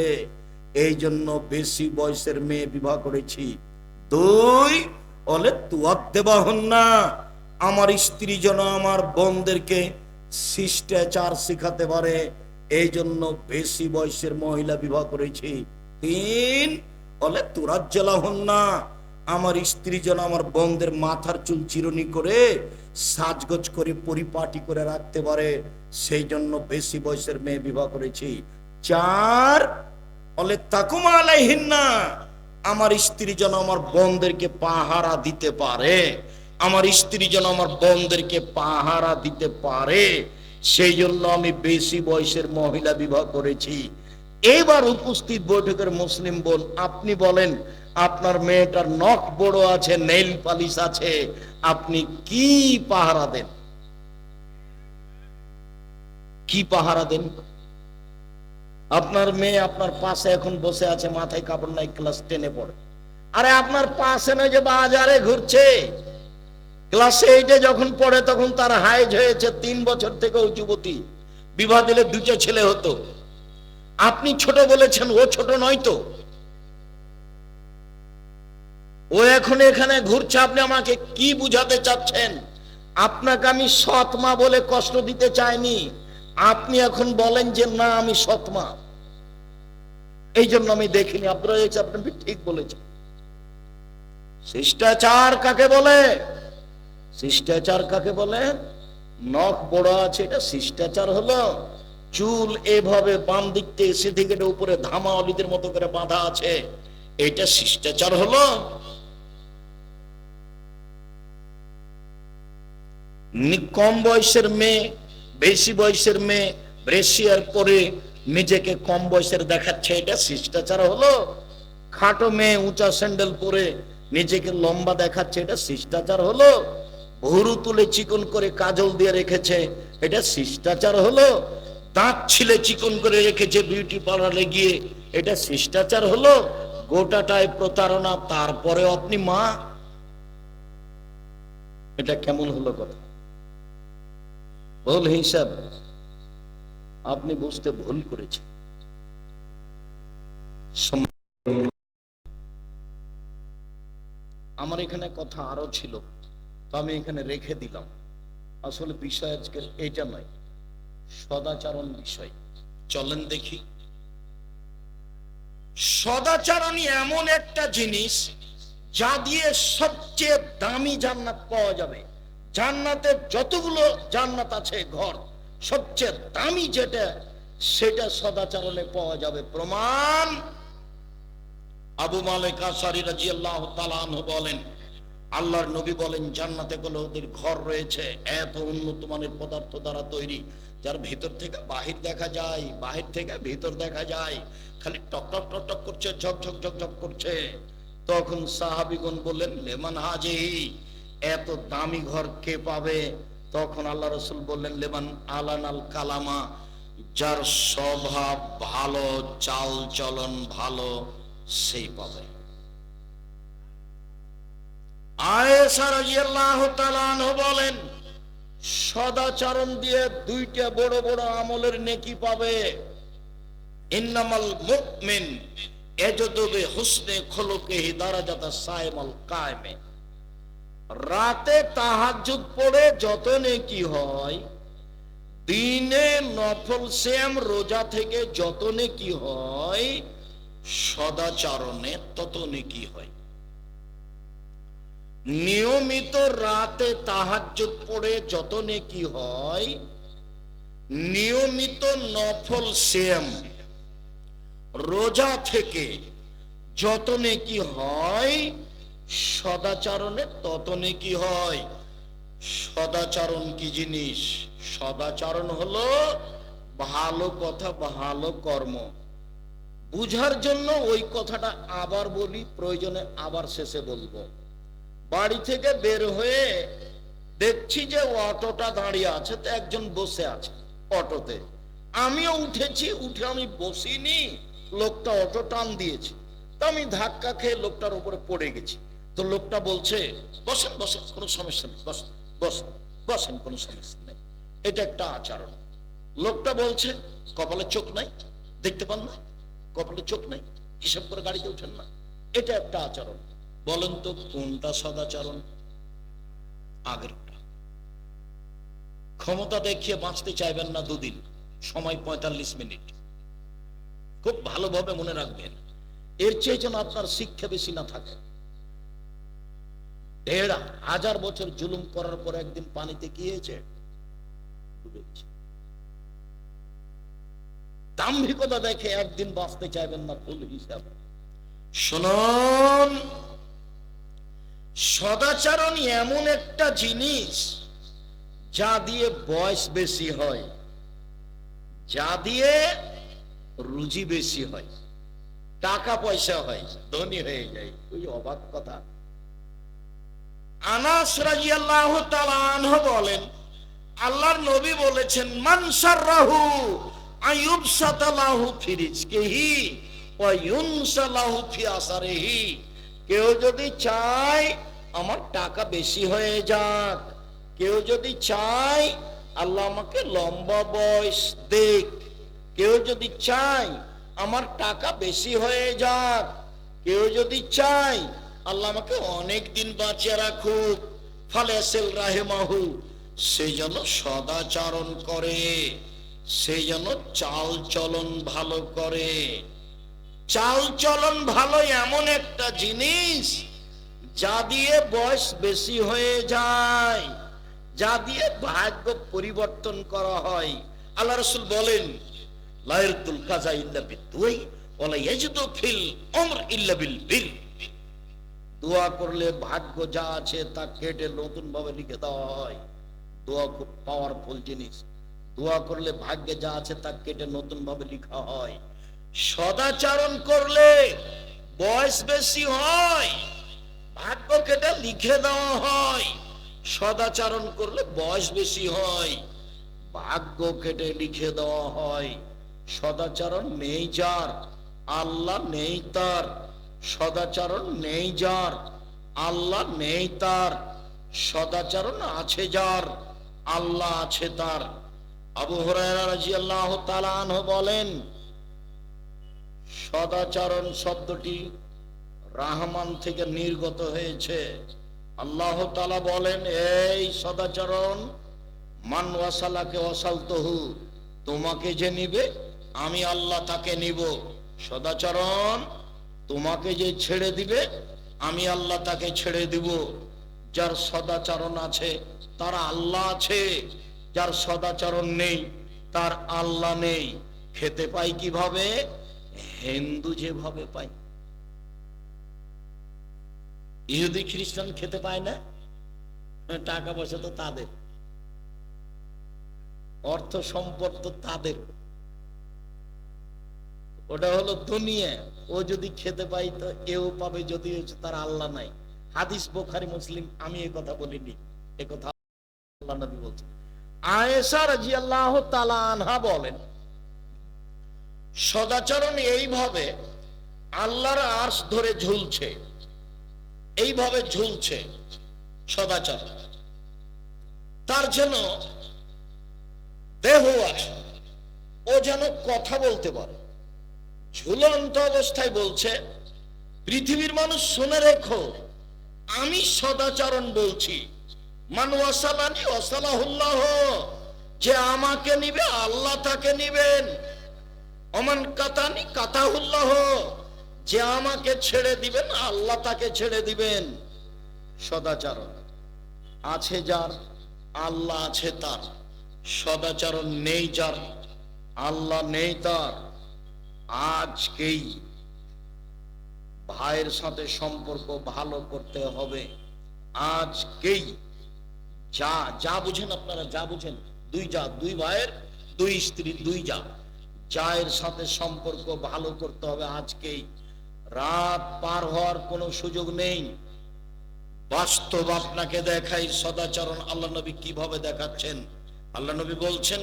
এই জন্য বেশি বয়সের মেয়ে বিবাহ করেছি। 2, অলে তুয়াদ্দেবাহুন্না, আমার স্ত্রী যেন আমার বোনদেরকে শিষ্টাচার শিখাতে পারে, এই জন্য বেশি বয়সের মহিলা বিবাহ করেছি। 3, অলে তুরাজ্জালাহুন্না, আমার স্ত্রী যেন আমার বোনদের মাথার চুল চিরুনি করে সাজগোজ করে পরিপাটি করে রাখতে পারে, সেই জন্য বেশি বয়সের মেয়ে বিবাহ করেছি। 4, অলে তাকুমা আলাইহিন্না, আমার স্ত্রী যেন আমার বোনদেরকে পাহারা দিতে পারে, আমার স্ত্রী যেন আমার বোনদেরকে পাহারা দিতে পারে, সেই জন্য আমি বেশি বয়সের মহিলা বিবাহ করেছি। এবার উপস্থিত বৈঠকের মুসলিম বোন, আপনি বলেন, আপনার মেয়েটার নখ বড় আছে, নেইল পালিশ আছে, আপনি কি পাহারা দেন? কি পাহারা দেন? আপনার মেয়ে আপনার পাশে এখন বসে আছে, মাথায় কাপড় নাই, ক্লাস 10-এ পড়ে। আরে আপনার পাশে নয় যে বাজারে ঘুরছে। ক্লাস 8-এ যখন পড়ে তখন তার হাইজ হয়েছে 3 বছর থেকেও যুবতী, বিবাহ দিলে 2টা ছেলে হতো। আপনি ছোট বলেছেন, ও ছোট নয় তো, ও এখন এখানে ঘুরছে। আপনি আমাকে কি বুঝাতে চাচ্ছেন? আপনাকে আমি সৎ মা বলে কষ্ট দিতে চাইনি, আপনি এখন বলেন যে না আমি সৎ মা, এই জন্য আমি দেখিনি। আপনারা আপনি ঠিক বলেছেন। শিষ্টাচার কাকে বলে? শিষ্টাচার কাকে বলে? নখ বড় আছে এটা শিষ্টাচার হলো? চুল এভাবে বাম দিক থেকে সেদিকে উপরে ধামা অলিদের মতো করে বাঁধা আছে, এটা শিষ্টাচার হলো? কম বয়সের মেয়ে, বেশি বয়সের মেয়ে ব্রেসিয়ার পরে নিজেকে কম বয়সের দেখাচ্ছে, এটা শিষ্টাচার হলো? খাটো মেয়ে উঁচা স্যান্ডেল পরে নিজেকে লম্বা দেখাচ্ছে, এটা শিষ্টাচার হলো? ভুরু তুলে চিকন করে কাজল দিয়ে রেখেছে, এটা শিষ্টাচার হলো? দাঁত ছিলে চিকন করে রেখেছে বিউটি পার্লারে গিয়ে, এটা শিষ্টাচার হলো? গোটাটাই প্রতারণা, তারপরে আপনি মা, এটা কেমন হলো কথা? ভুল হিসাব, আপনি বুঝতে ভুল করেছেন। আমার এখানে কথা আরো ছিল, তো আমি এখানে রেখে দিলাম। আসলে বিষয় আজকের এটা নয়, সদাচরণ বিষয়। চলেন দেখি। সদাচরণই এমন একটা জিনিস যা দিয়ে সবচেয়ে দামি জান্নাত পাওয়া যাবে। জান্নাতের যতগুলো জান্নাত আছে ঘর, সবচেয়ে দামি যেটা, সেটা সদাচরণে পাওয়া যাবে। প্রমাণ, আবু মালিক আশআরী রাদিয়াল্লাহু তাআলা আনহু বলেন, আল্লাহর নবী বলেন, জান্নাতে কোনো ওদের ঘর রয়েছে এত উন্নত মানের পদার্থ দ্বারা তৈরি, যার ভিতর থেকে বাহির দেখা যায়, বাহির থেকে ভিতর দেখা যায়, খালি টক টক টক টক করছে, ঝক ঝক ঝক ঝক করছে। তখন সাহাবীগণ বললেন, লেমান হাজিহি, এত দামি ঘর কে পাবে? তখন আল্লাহ রাসূল বললেন, লেমান আলানাল কালামা, যার স্বভাব ভালো, চাল চলন ভালো, সেই পাবে। আয়েশা রাদিয়াল্লাহু তাআলা আনহা বলেন, সদাচরণ দিয়ে 2টা বড় বড় আমলের নেকি পাবে। ইন্নামাল মুমিন ইয়াজদু বিহুসনি খুলুকিহি দারাজাতা সাইমাল কায়েমে, রাতে তাহাজ্জুদ পড়ে যত নেকি হয়, দিনে নফল সিয়াম রোজা থেকে যত নেকি হয়, সদাচরণে তত নেকি হয়। নিয়মিত রাতে তাহাজ্জুদ পড়ে যত নেকি হয়, নিয়মিত নফল সিয়াম রোজা থেকে যত নেকি হয়, সদাচরণে তত নেকি হয়। সদাচরণ কি জিনিস? সদাচরণ হলো ভালো কথা, ভালো কর্ম। বুঝার জন্য ওই কথাটা আবার বলি, প্রয়োজনে আবার শেষে বলবো। বাড়ি থেকে বের হয়ে দেখছি যে অটোটা দাঁড়িয়ে আছে, তো একজন বসে আছে অটোতে। আমিও উঠেছি, উঠে আমি বসিনি, লোকটা অটো টান দিয়েছে, তো আমি ধাক্কা খেয়ে লোকটার উপরে পড়ে গেছি। তো লোকটা বলছে, বসেন বসেন, কোনো সমস্যা নেই, বসেন বসেন বসেন, কোনো সমস্যা নেই। এটা একটা আচরণ। লোকটা বলছে, কপালে চোখ নাই, দেখতে পান না, কপালে চোখ নাই, হিসাব করে গাড়িতে উঠেন না। এটা একটা আচরণ। বলেন তো কোনটা সদাচরণ? আগেরটা। ক্ষমতা দেখিয়ে বাঁচতে চাইবেন না দুদিন, সময় 45 মিনিট। খুব ভালোভাবে মনে রাখবেন, এর চেয়ে যেন আপনার শিক্ষা বেশি না থাকে। ১,৫০০ বছর জুলুম করার পর একদিন পানিতে কি হয়েছে? দাম্ভিকতা দেখে একদিন বাঁচতে চাইবেন না ফুল হিসাবে। শুনুন, সদাচরণ এমন একটা জিনিস যা দিয়ে বয়স বেশি হয়, যা দিয়ে রুজি বেশি হয়, টাকা পয়সা হয়, ধনী হয়ে যায়। ওই অবাক কথা। আনাস রাদিয়াল্লাহু তাআলা আনহু বলেন, আল্লাহর নবী বলেছেন, মান সাররাহু আইয়ুবসাতালাহু ফি রিজকিহি ওয়া ইউনসালাহু ফি আসারিহি। কেউ যদি চায় আমার টাকা বেশি হয়ে যাক, কেউ যদি চায় আল্লাহ আমাকে লম্বা বয়স দেখ, কেউ যদি চায় আমার টাকা বেশি হয়ে যাক, কেউ যদি চায় আল্লাহ আমাকে অনেক দিন বাঁচিয়ে রাখুক, ফালেসেল রাহেমাহু, সে যেন সদাচরণ করে, সে যেন চাল চলন ভালো করে। চাল চলন ভালো এমন একটা জিনিস যা দিয়ে বয়স বেশি হয়ে যায়, যা দিয়ে ভাগ্য পরিবর্তন করা হয়। আল্লাহ রাসূল বলেন, লা ইয়ারদুল কাযা ইল্লা বিদুআই ওয়া লা ইয়াজিদু ফিল উমর ইল্লা বিল বির। দোয়া করলে ভাগ্য যা আছে তা কেটে নতুন ভাবে লিখে দেওয়া হয়। দোয়া খুব পাওয়ারফুল জিনিস। দোয়া করলে ভাগ্যে যা আছে তা কেটে নতুন ভাবে লেখা হয়। সদাচরণ করলে বয়স বেশি হয়, ভাগ্য কেটে লিখে দেওয়া হয়। সদাচরণ করলে বয়স বেশি হয়, ভাগ্য কেটে লিখে দেওয়া হয়। সদাচরণ নেই যার, আল্লাহ নেই তার। সদাচরণ নেই যার, আল্লাহ নেই তার। সদাচরণ আছে যার, আল্লাহ আছে তার। আবু হুরায়রা রাদিয়াল্লাহু তাআলা আনহু বলেন, সদাচরণ শব্দটি রাহমান থেকে নির্গত হয়েছে। আল্লাহ তাআলা বলেন, এই সদাচরণ, মান ওয়াসালাকে ওয়াসালতুহু, তোমাকে যে নিবে আমি আল্লাহ তাকে নিব। সদাচরণ, তোমাকে যে ছেড়ে দিবে আমি আল্লাহ তাকে ছেড়ে দিব। যার সদাচরণ আছে তার আল্লাহ আছে, যার সদাচরণ নেই তার আল্লাহ নেই। খেতে পাই কিভাবে? হিন্দু যেভাবে পায়। ইহুদি খ্রিস্টান খেতে পায় না, টাকা পয়সা তো তাদের, অর্থ সম্পদ তো তাদের, ওটা হলো দুনিয়া। ও যদি খেতে পাই তো এও পাবে, যদি তার আল্লাহ নাই। হাদিস বুখারী মুসলিম, আমি এই কথা বলিনি, এই কথা আল্লাহ নবী বলছেন। আয়েশা রাদিয়াল্লাহু তাআলা আনহা বলেন, সদাচরণ এইভাবে আল্লাহর আরশ ধরে ঝুলছে, এইভাবে ঝুলছে সদাচরণ। তার যেন দেহ আছে, ও যেন কথা বলতে পারে। ঝুলন্ত অবস্থায় বলছে, পৃথিবীর মানুষ শুনে রেখো, আমি সদাচরণ বলছি। মান ওয়াসালানি ওয়াসালাহুল্লাহ, যে আমাকে নিবে আল্লাহ তাকে নিবেন। ওমান কাতানি কাতাহুল্লাহ, যে আমাকে ছেড়ে দিবেন আল্লাহ তাকে ছেড়ে দিবেন। সদাচরণ আছে যার, আল্লাহ আছে তার। সদাচরণ নেই যার, আল্লাহ নেই তার। আজকেই ভাইয়ের সাথে সম্পর্ক ভালো করতে হবে। আজকেই যা যা বুঝেন আপনারা, যা বুঝেন, দুই ভাইয়ের, দুই স্ত্রী, দুই জায়ের সাথে সম্পর্ক ভালো করতে হবে আজকেই। রাত পার হওয়ার কোনো সুযোগ নেই। বাস্তব আপনাকে দেখাই সদাচরণ আল্লাহ নবী কিভাবে দেখাচ্ছেন। আল্লাহ নবী বলছেন,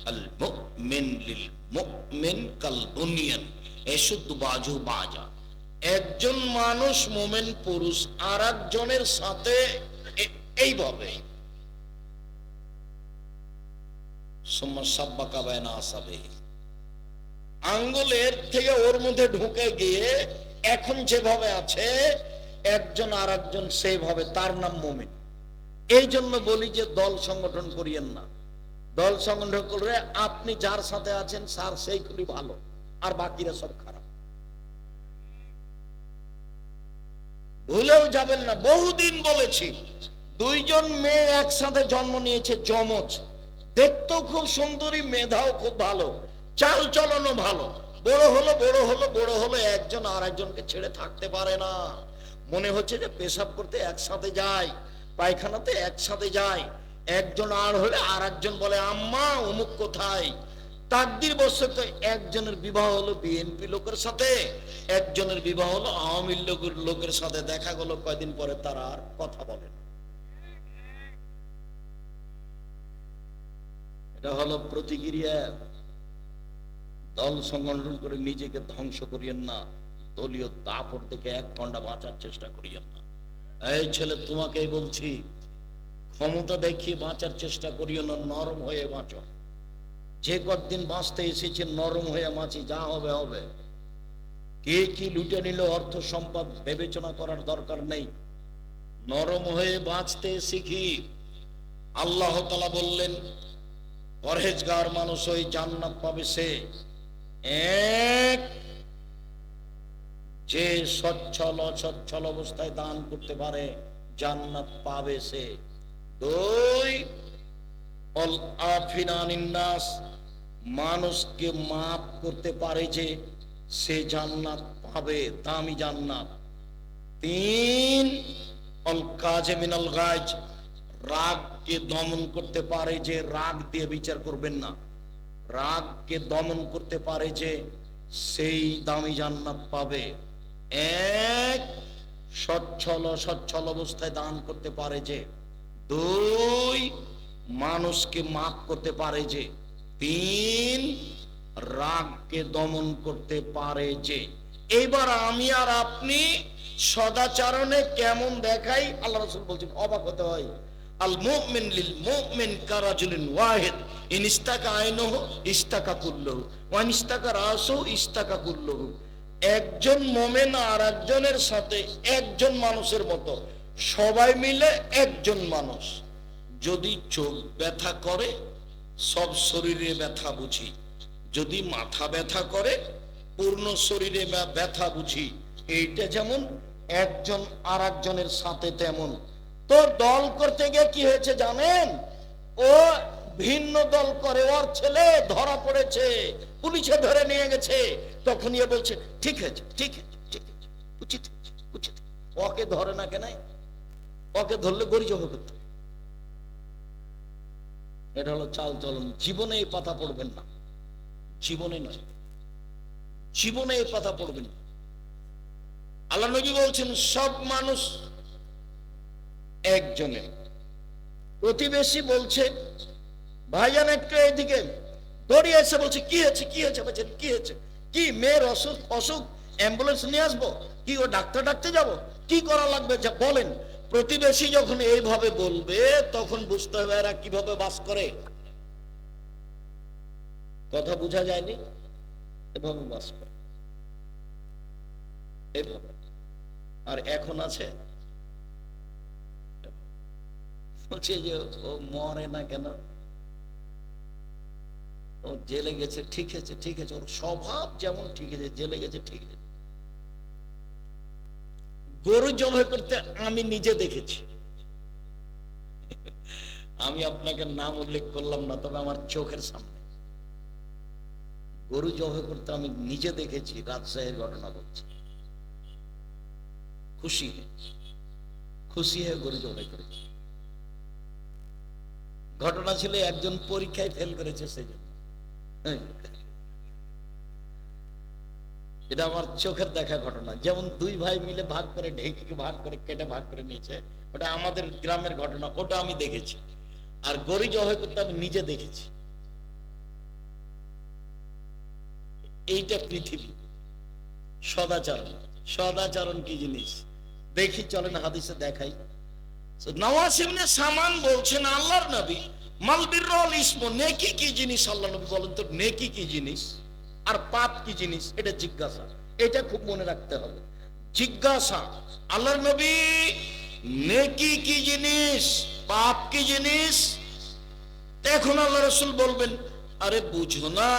আল মুমিন লিল মুমিন কাল বুনিয়ান ইয়াশুদ্দু বাজু বাজা। একজন মানুষ মুমিন পুরুষ আর একজনের সাথে এইভাবে আঙ্গুলের থেকে ওর মধ্যে ঢুকে গিয়ে এখন যেভাবে আছে একজন আর একজন সেইভাবে, তার নাম মুমিন। এই জন্য বলি যে দল সংগঠন করিয়েন না। দল সংগঠন করে আপনি যার সাথে আছেন স্যার সেই খুবই ভালো, আর বাকিরা সব খারাপ। ভুলেও যাবেন না, বহুদিন বলেছি, দুইজন মেয়ে একসাথে জন্ম নিয়েছে, যমজ, দেখতেও খুব সুন্দরী, মেধাও খুব ভালো, চাল চলনও ভালো। বড় হলো একজন আর একজনকে ছেড়ে থাকতে পারে না। মনে হচ্ছে যে পেশাব করতে একসাথে যায়, পায়খানাতে একসাথে যায়। একজন আর হলে আর একজন বলে, আম্মা অমুক কোথায়। তাকদির বশত একজনের বিবাহ হলো বিএনপি লোকের সাথে, একজনের বিবাহ হলো আওয়ামী লোকের সাথে। দেখা গেল কয়দিন পরে তারা আর কথা বলে না। এটা হলো প্রতিক্রিয়া। দল সংগঠন করে নিজেকে ধ্বংস করিয়েন না। দলীয় দাপট থেকে এক ঘন্টা বাঁচার চেষ্টা করিয়েন না। এই ছেলে তোমাকেই বলছি, ক্ষমতা দেখিয়ে বাঁচার চেষ্টা করিও না, নরম হয়ে বাঁচো। যে কতদিন বাঁচতে এসেছে নরম হয়ে বাঁচি, যা হবে হবে। কে কি লুটে নিল অর্থ সম্পদ বিবেচনা করার দরকার নেই, নরম হয়ে বাঁচতে শিখি। আল্লাহ তাআলা বললেন, পরহেজগার মানুষ ওই জান্নাত পাবে সে, এক যে সচ্ছল অসচ্ছল অবস্থায় দান করতে পারে জান্নাত পাবে সে। দুই, অল আফিনানিন নাস, মানুষকে মাফ করতে পারে যে সে জান্নাত পাবে, দামি জান্নাত। তিন, অল কাজিমিনাল গায়জ, রাগকে দমন করতে পারে যে, রাগ দিয়ে বিচার করবেন না, রাগকে দমন করতে পারে যে সেই দামি জান্নাত পাবে। এক, সচ্ছল অবস্থায় দান করতে পারে যে। দুই, মানুষকে মাফ করতে পারে যে। তিন, রাগকে দমন করতে পারে যে। এবার আমি আর আপনি সদাচরণে কেমন দেখাই আল্লাহ রাসূল বলছেন, অবাক হতে হয়। আল মুমিন লিল মুমিন কারাজুলিন ওয়াহিদ ইন ইস্তাকা আইনুহু ইস্তাকা কুল্লুহু ওয়া ইন ইস্তাকা রাসুহু ইস্তাকা কুল্লুহু। একজন মুমিন আর একজনের সাথে একজন মানুষের মতো, সবাই মিলে একজন মানুষ। যদি চোখ ব্যথা করে সব শরীরে ব্যথা বুঝি, যদি মাথা ব্যথা করে পূর্ণ শরীরে ব্যথা বুঝি। এইটা যেমন একজন আর একজনের সাথে তেমন। তো দল করতে গিয়ে কি হয়েছে জানেন, ও ভিন্ন দল করে, ওর ছেলে ধরা পড়েছে, পুলিশে ধরে নিয়ে গেছে। তখন ইয়ে বলছে, ঠিক আছে ঠিক আছে ঠিক আছে, উচিত উচিত। ওকে ধরে না কেন? ওকে ধরলে গড়ি জমা করতে। এটা হলো চাল চলন। জীবনে এই পাতা পড়বেন না, জীবনে নয়, জীবনে এই পাতা পড়বেন না। আল্লাহ নবী বলছেন, সব মানুষ একজনের। প্রতিবেশী বলছে, ভাইজান একটু এইদিকে, দৌড়িয়ে এসে বলছে, কি হয়েছে কি হয়েছে? বলছেন কি হয়েছে? কি মেয়ের অসুখ? অসুখ অ্যাম্বুলেন্স নিয়ে আসবো? কি ও ডাক্তার ডাকতে যাবো? কি করা লাগবে যা বলেন। প্রতিবেশী যখন এইভাবে বলবে তখন বুঝতে হবে এরা কিভাবে বাস করে। কথা বোঝা যায়নি? এভাবে বাস করে, এভাবে। আর এখন আছে বলছে যে ও মরে না কেন, ও জেলে গেছে, ঠিক আছে ঠিক আছে, ওর স্বভাব যেমন ঠিক আছে, জেলে গেছে ঠিক আছে। গরু জবাই করতে আমি নিজে দেখেছি। আমি আপনাকে নাম উল্লেখ করলাম না, তবে আমার চোখের সামনে গরু জবাই করতে আমি নিজে দেখেছি। রাজশাহীর ঘটনা বলছি। খুশি হয়ে গরু জবাই করেছি। ঘটনা ছিল একজন পরীক্ষায় ফেল করেছে, সেই জন্য। এটা আমার চোখের দেখা ঘটনা। যেমন দুই ভাই মিলে ভাগ করে ঢেকিকে ভাগ করে কেটে ভাগ করে নিয়েছে, ওটা আমাদের গ্রামের ঘটনা, ওটা আমি দেখেছি। আর গরু জবাই করতে আমি নিজে দেখেছি। এইটা পৃথিবী। সদাচরণ কি জিনিস দেখি, চলেন হাদিসে দেখাই। নওয়াস ইবনে সামান বলছেন, আল্লাহর নবী, মাল বিররুল ইসম, নেকি কি জিনিস? আল্লাহ নবী বলেন তো নেকি কি জিনিস আর পাপ কি জিনিস? এটা জিজ্ঞাসা। এটা খুব মনে রাখতে হবে, জিজ্ঞাসা। আল্লাহর নবী, নেকি কি জিনিস, পাপ কি জিনিস? এখন আল্লাহ রাসূল বলবেন, আরে বুঝো না,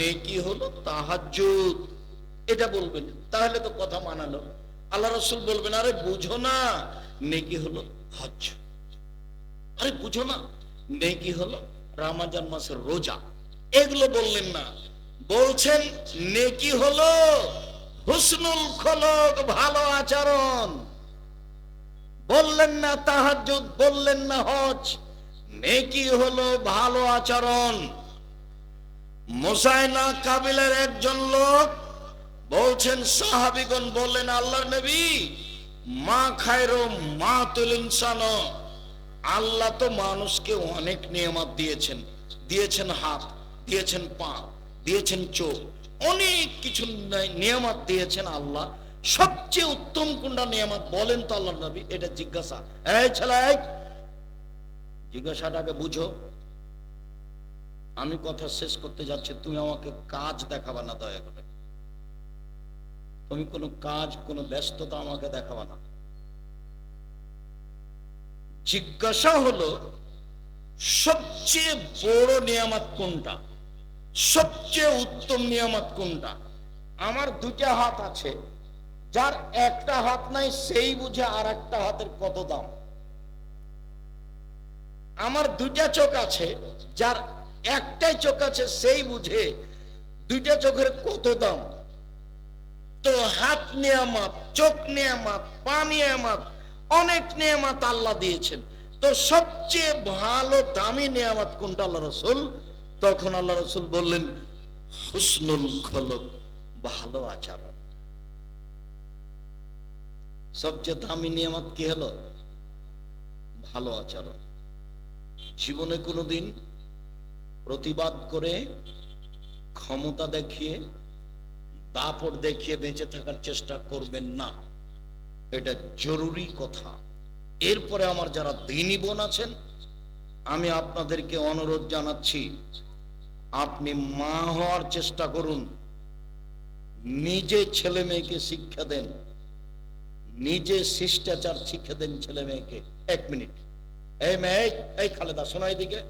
নেকি হলো তাহাজ্জুদ, এটা বলবেন, তাহলে তো কথা মানালো। আল্লাহ রাসূল বলবেন, আরে বুঝো না, নেকি হলো হজ। আরে বুঝো না, নেকি হলো রমজান মাসের রোজা। এগুলো বললেন না, বলছেন নেকি হলো হুসনুল খুলুক, ভালো আচরণ। বললেন না তাহাজ্জুদ, বললেন না হজ, নেকি হলো ভালো আচরণ। মুসাইনা কাবিলার একজন লোক বলছেন, সাহাবীগণ বললেন, আল্লাহর নবী, মা খায়রু মা তুল ইনসান, আল্লাহ তো মানুষকে অনেক নিয়ামত দিয়েছেন, দিয়েছেন হাত, দিয়েছেন পা, দিয়েছেন চোখ, অনেক কিছু নিয়ামত দিয়েছেন আল্লাহ। সবচেয়ে উত্তম কোনটা নিয়ামত বলেন তো আল্লাহর নবী? এটা জিজ্ঞাসা। এই ছেলে, জিজ্ঞাসাটাকে বুঝো। আমি কথা শেষ করতে যাচ্ছি, তুমি আমাকে কাজ দেখাবা না, দয়া করে। তুমি কোনো কাজ, কোনো ব্যস্ততা আমাকে দেখাবা না। জিজ্ঞাসা হলো, সবচেয়ে বড় নিয়ামত কোনটা, সবচেয়ে উত্তম নিয়ামত কোনটা? আমার দুটা হাত আছে, যার একটা হাত নাই সেই বুঝে আর একটা হাতের কত দাম। আমার দুটা চোখ আছে, যার একটাই চোখ আছে সেই বুঝে দুইটা চোখের কত দাম। তো হাত নিয়ামত, চোখ নিয়ামত, পা নিয়ামত, অনেক নিয়ামত আল্লাহ দিয়েছেন। তো সবচেয়ে ভালো দামি নিয়ামত কোনটা আল্লাহ রাসূল? তখন আল্লাহ রাসূল বললেন, হুসনুল খুলুক, ভালো আচরণ। সবচেয়ে দামি নিয়ামত কি হলো? ভালো আচরণ। জীবনে কোনোদিন প্রতিবাদ করে, ক্ষমতা দেখিয়ে, দাপট দেখিয়ে বেঁচে থাকার চেষ্টা করবেন না, এটা জরুরি কথা। এরপরে আমার যারা দ্বীনি বোন আছেন, আমি আপনাদেরকে অনুরোধ জানাচ্ছি, আপনি মা হওয়ার চেষ্টা করুন, নিজে ছেলে মেয়েকে শিক্ষা দেন, নিজে শিষ্টাচার শিক্ষা দেন ছেলে মেয়েকে। এক মিনিট, এই মেয়ে, এই খালেদা, শোনো এদিকে,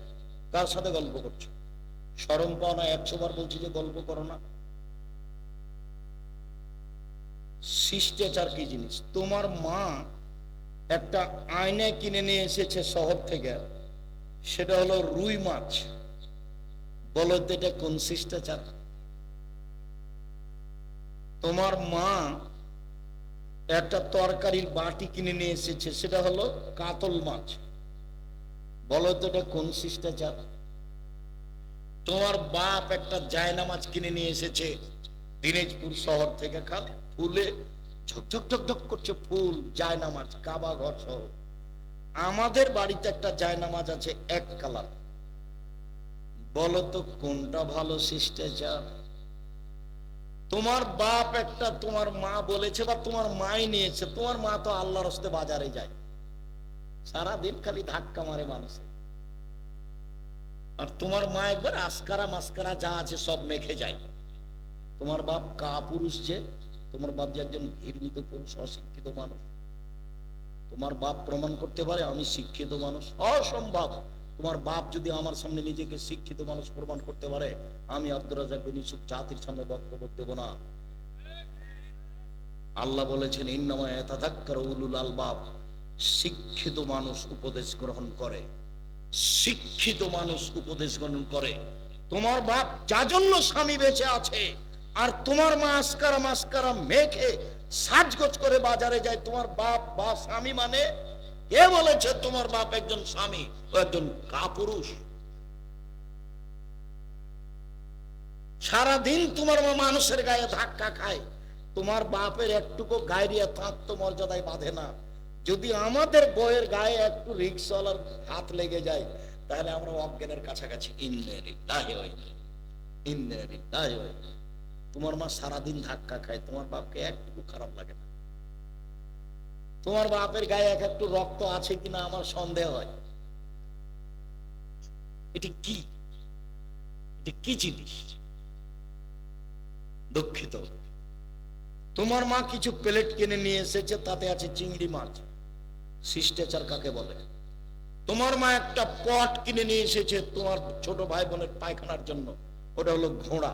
কার সাথে গল্প করছো? শরম পাও না? 100 বার বলছি যে গল্প করো না। শিষ্টাচার কি জিনিস? তোমার মা একটা আয়না কিনে নিয়ে এসেছে শহর থেকে, সেটা হলো রুই মাছ। বলো তো এটা কোন শিষ্টাচার? তোমার মা একটা তরকারির বাটি কিনে নিয়ে এসেছে, সেটা হলো কাতল মাছ। বলো তো এটা কোন শিষ্টাচার? তোমার বাপ একটা জায়নামাজ কিনে নিয়ে এসেছে দিনাজপুর শহর থেকে, খাল ফুলে ঝকঝক ঝকঝক করছে, ফুল জায়নামাজ, কাবা ঘর সহ। আমাদের বাড়িতে একটা জায়নামাজ আছে এক কালার। বলো তো কোনটা ভালো শিষ্টাচার? তোমার বাপ একটা, তোমার মা বলেছে বা তোমার মাই নিয়েছে, তোমার মা তো আল্লাহর রাস্তে বাজারে যায়, সারাদিন খালি ধাক্কা মারে মানুষে, আর তোমার মা একবার আসকারা মাস্কারা যা আছে সব মেখে যায়। তোমার বাপ কাপুরুষ, যে তোমার বাপ যে একজন ঘৃণিত পুরুষ, অশিক্ষিত মানুষ। তোমার বাপ প্রমাণ করতে পারে আমি শিক্ষিত মানুষ? অসম্ভব। তোমার বাপ যদি আমার সামনে নিজেকে শিক্ষিত মানুষ প্রমাণ করতে পারে, আমি আব্দুর রাজ্জাক বিন ইউসুফ জাতির সামনে বক্তব্য দেব না। আল্লাহ বলেছেন ইন্নামা ইয়াতাযাক্কারু উলুল আলবাব, শিক্ষিত মানুষ উপদেশ গ্রহণ করে, শিক্ষিত মানুষ উপদেশ গ্রহণ করে। তোমার বাপ যার জন্য স্বামী বেঁচে আছে, আর তোমার মা আসকারা মাস্কারা মেখে সাজগোজ করে বাজারে যায়, তোমার বাপ বা স্বামী মানে? কে বলেছে তোমার বাপ একজন স্বামী? ও একজন কাপুরুষ। সারাদিন তোমার মা মানুষের গায়ে ধাক্কা খায়, তোমার বাপের একটুকু গায়ে আত্মমর্যাদায় বাঁধে না। যদি আমাদের বইয়ের গায়ে একটু রিক্সাওয়ালার হাত লেগে যায়, তাহলে আমরা অজ্ঞানের কাছাকাছি। তোমার মা সারাদিন ধাক্কা খায়, তোমার বাপকে একটু খারাপ লাগে না? তোমার বাপের গায়ে এক একটু রক্ত আছে কিনা আমার সন্দেহ হয়। এটি কি, এটি কি জিনিস? দুঃখিত, তোমার মা কিছু প্লেট কিনে নিয়ে এসেছে, তাতে আছে চিংড়ি মাছ। শিষ্টাচার কাকে বলে? তোমার মা একটা পট কিনে নিয়ে এসেছে তোমার ছোট ভাই বোনের পায়খানার জন্য, ওটা হলো ঘোড়া।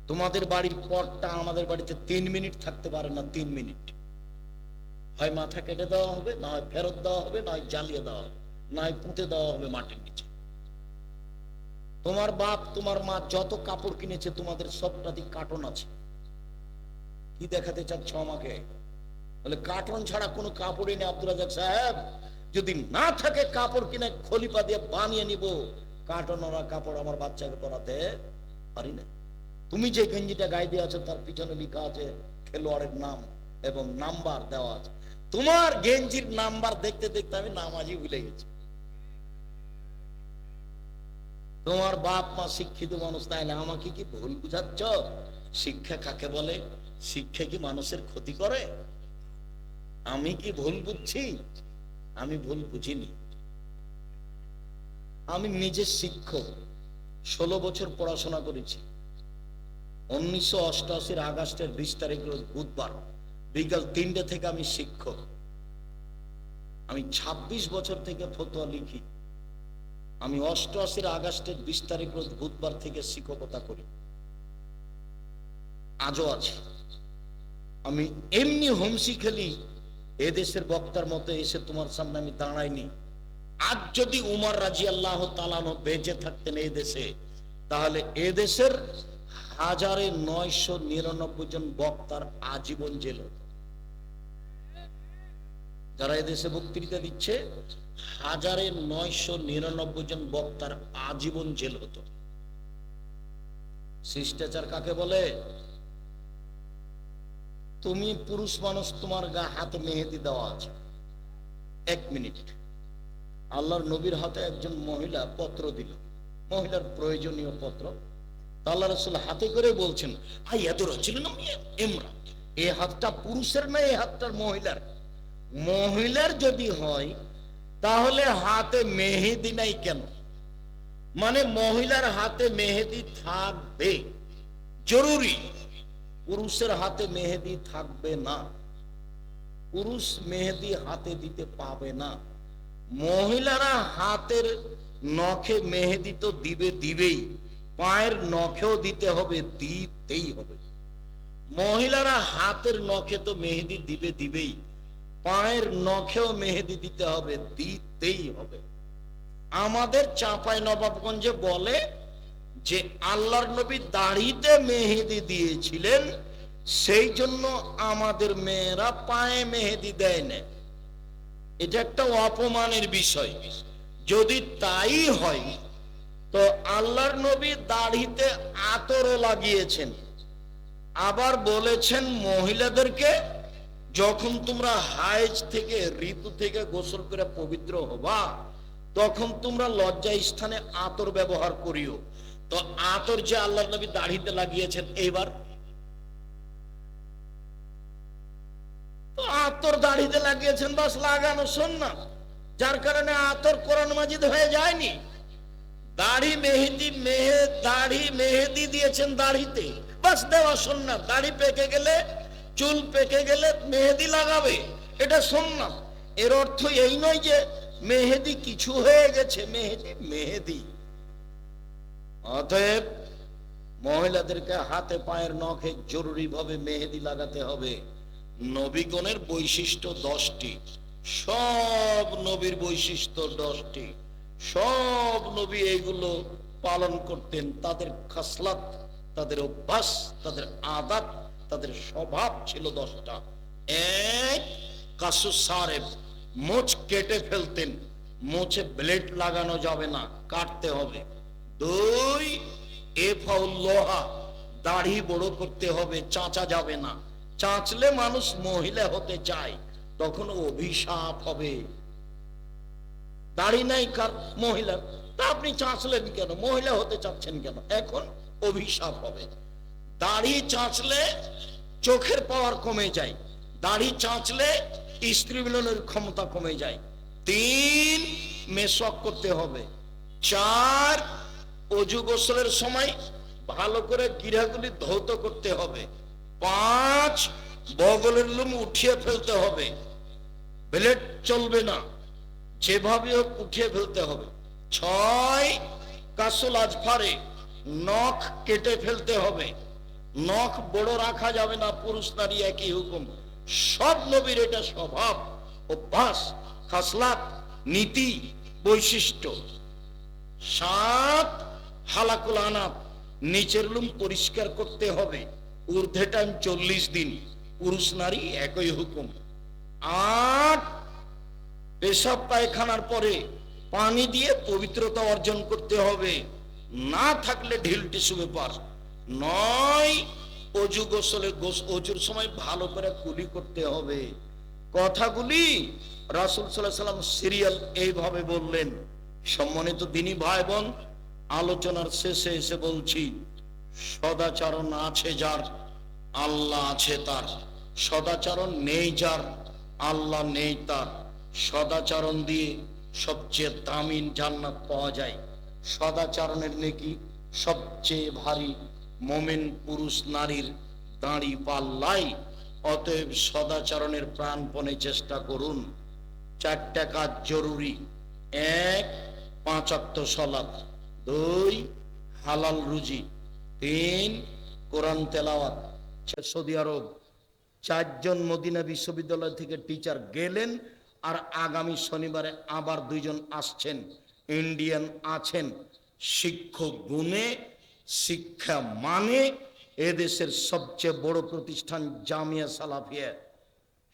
তোমাদের বাড়ির পটটা আমাদের বাড়িতে 3 মিনিট থাকতে পারে না। 3 মিনিট হয় মাথা কেটে দেওয়া হবে, না হয় ফেরত দেওয়া হবে, না হয় জ্বালিয়ে দেওয়া হবে, না হয় পুঁতে দেওয়া হবে মাটির নিচে। তোমার বাপ তোমার মা যত কাপড় কিনেছে, তোমাদের সবটাতে কার্টন আছে। কি দেখাতে চাচ্ছ আমাকে? বলে কার্টন ছাড়া কোনো কাপড়ই নেই। আব্দুল রাজ্জাক সাহেব, যদি না থাকে কাপড় কিনে খলিপা দিয়ে বানিয়ে নিব, কার্টন ওরা কাপড় আমার বাচ্চাকে পরাতে পারি না। তুমি যে গেঞ্জিটা গায়ে দিয়ে আছো, তার পিছনে লেখা আছে খেলোয়াড়ের নাম এবং নাম্বার দেওয়া আছে। তোমার গেঞ্জির নাম্বার দেখতে দেখতে আমি নামাজি ভুলে গেছি। তোমার বাপ মা শিক্ষিত মানুষ, তাইলে আমাকে কি ভুল বুঝাচ্ছ? শিক্ষা কাকে বলে? শিক্ষা কি মানুষের ক্ষতি করে? আমি কি ভুল বুঝছি? আমি ভুল বুঝিনি। আমি নিজে শিক্ষক, 16 বছর পড়াশোনা করেছি। 1988 আগস্টের 20 তারিখ রোজ বুধবার বিকাল 3টে থেকে আমি শিক্ষক। আমি 26 বছর থেকে ফতোয়া লিখি। আমি 88 আগস্টের 20 তারিখ রোজ বুধবার থেকে শিক্ষকতা করি, আজও আছি। আমি এমনি হোমসি খেলি, এদেশের বক্তার মতো এসে তোমার সামনে আমি দাঁড়াইনি। আজ যদি উমর রাদিয়াল্লাহু তাআলা আনহু বেঁচে থাকতেন এই দেশে, তাহলে এদেশের 1999 জন বক্তার আজীবন জেল হতো। যারা এদেশে বক্তৃতা দিচ্ছে, 1999 জন বক্তার আজীবন জেল হতো। শিষ্টাচার কাকে বলে? তুমি পুরুষ মানুষ, তোমার হাতে মেহেদি দেওয়া আছে। 1 মিনিট, আল্লাহর নবীর হাতে একজন মহিলা পত্র দিল, মহিলার প্রয়োজনীয় পত্র। আল্লাহ রাসূল হাতে করে বলছেন, এই হাতটা পুরুষের না, এই হাতটা মহিলার। মহিলার যদি হয় তাহলে হাতে মেহেদি নাই কেন? মানে মহিলার হাতে মেহেদি থাকবে জরুরি, পুরুষের হাতে মেহেদি থাকবে না। পুরুষ মেহেদি হাতে দিতে পাবে না। মহিলারা হাতের নখে মেহেদি তো দিবেই, পায়ের নখেও দিতে হবে, দিতেই হবে। মহিলারা হাতের নখে তো মেহেদি দিবেই, পায়ের নখেও মেহেদি দিতে হবে, দিতেই হবে। আমাদের চাঁপাই নবাবগঞ্জে বলে যে আল্লাহর নবী দাড়িতে মেহেদি দিয়েছিলেন, সেই জন্য আমাদের মেয়েরা পায়ে মেহেদি দেয় না। এটা একটা অপমানের বিষয়। যদি তাই হয়, তো আল্লাহর নবী দাড়িতে আতরও লাগিয়েছেন, আবার বলেছেন মহিলাদেরকে যখন তোমরা হায়েজ থেকে, ঋতু থেকে গোসল করে পবিত্র হবা, তখন তোমরা লজ্জা স্থানে আতর ব্যবহার করিও। তো আতর যে আল্লাহর নবী দাড়িতে লাগিয়েছেন, এইবার তো আতর দাড়িতে লাগিয়েছেন, বাস লাগানো সুন্নাত, যার কারণে আতর কোরআন মাজিদ হয়ে যায়নি। দাড়ি মেহেদি দিয়েছেন দাড়িতে, বাস দেওয়া সুন্নাত। দাড়ি পেকে গেলে, চুল পেকে গেলে মেহেদি লাগাবে, এটা সুন্নাত। এর অর্থ এই নয় যে মেহেদি কিছু হয়ে গেছে, মেহেদি। অতএব মহিলাদেরকে হাতে পায়ের নখে জরুরি ভাবে মেহেদি লাগাতে হবে। নবীগণের বৈশিষ্ট্য 10টি, সব নবীর বৈশিষ্ট্য 10টি, সব নবী এইগুলো পালন করতেন। তাদের খাসলাত, তাদের অভ্যাস, তাদের আদাত, তাদের স্বভাব ছিল 10টা। এক, কাসু সারেব, মোচ কেটে ফেলতেন, মোচে ব্লেড লাগানো যাবে না, কাটতে হবে। দুই, এফাউল্লোহা, দাড়ি বড় করতে হবে, চাচা যাবে না। চাচলে মানুষ মহিলা হতে চায়, তখন অভিশাপ হবে। দাড়ি নাই কার মহিলার, তা আপনি চাচলেন কেন, মহিলা হতে চাচ্ছেন কেন, এখন অভিশাপ হবে। দাড়ি চাচলে চোখের পাওয়ার কমে যায়, দাড়ি চাচলে স্ত্রী মিলনের ক্ষমতা কমে যায়। তিন, মেসওয়াক করতে হবে। চার, অজু গোসলের সময় ভালো করে গিরাগুলি ধৌত করতে হবে। পাঁচ, বগলের লোম উঠিয়ে ফেলতে হবে, ব্লেড চলবে না, যেভাবে হোক উঠিয়ে ফেলতে হবে। ছয়, কাসুল আজফারে, নখ কেটে ফেলতে হবে, নখ বড় রাখা যাবে না, পুরুষ নারী একই হুকুম। সব নবীর এটা স্বভাব, অভ্যাস, খাসলাত, নীতি, বৈশিষ্ট্য। সাত, হালাকুল আনাত, নিচের লুম পরিষ্কার করতে হবে, ঊর্ধ্বে টাইম 40 দিন, পুরুষ নারী একই হুকুম। আট, পেশাব পায়খানার পরে পানি দিয়ে পবিত্রতা অর্জন করতে হবে, না থাকলে ঢিল টিস্যু পেপার। নয়, অজু গোসলে অজুর সময় ভালো করে কুলি করতে হবে। কথাগুলি রাসূল সাল্লাল্লাহু আলাইহি সাল্লাম সিরিয়াল এইভাবে বললেন। সম্মানিত দিনী ভাই বোন, আলোচনার শেষে এসে বলছি, সদাচরণ আছে যার, আল্লাহ আছে তার। সদাচরণ নেই যার, আল্লাহ নেই তার। সদাচরণ দিয়ে সবচেয়ে দামি জান্নাত পাওয়া যায়। সদাচরণের নেকি সবচেয়ে ভারী মুমিন পুরুষ নারীর দাঁড়ি পাল্লাই। অতএব সদাচরণের প্রাণপণে চেষ্টা করুন। 4টা কাজ জরুরি। এক, 5 ওয়াক্ত সালাত। 2, হালাল রুজি। 3, কোরআন তেলাওয়াত। সৌদি আরব 4 জন মদিনা বিশ্ববিদ্যালয় থেকে টিচার গেলেন, আর আগামী শনিবারে আবার 2 জন আসছেন, ইন্ডিয়ান আছেন। শিক্ষক গুণে, শিক্ষা মানে এদেশের সবচেয়ে বড় প্রতিষ্ঠান জামিয়া সালাফিয়া,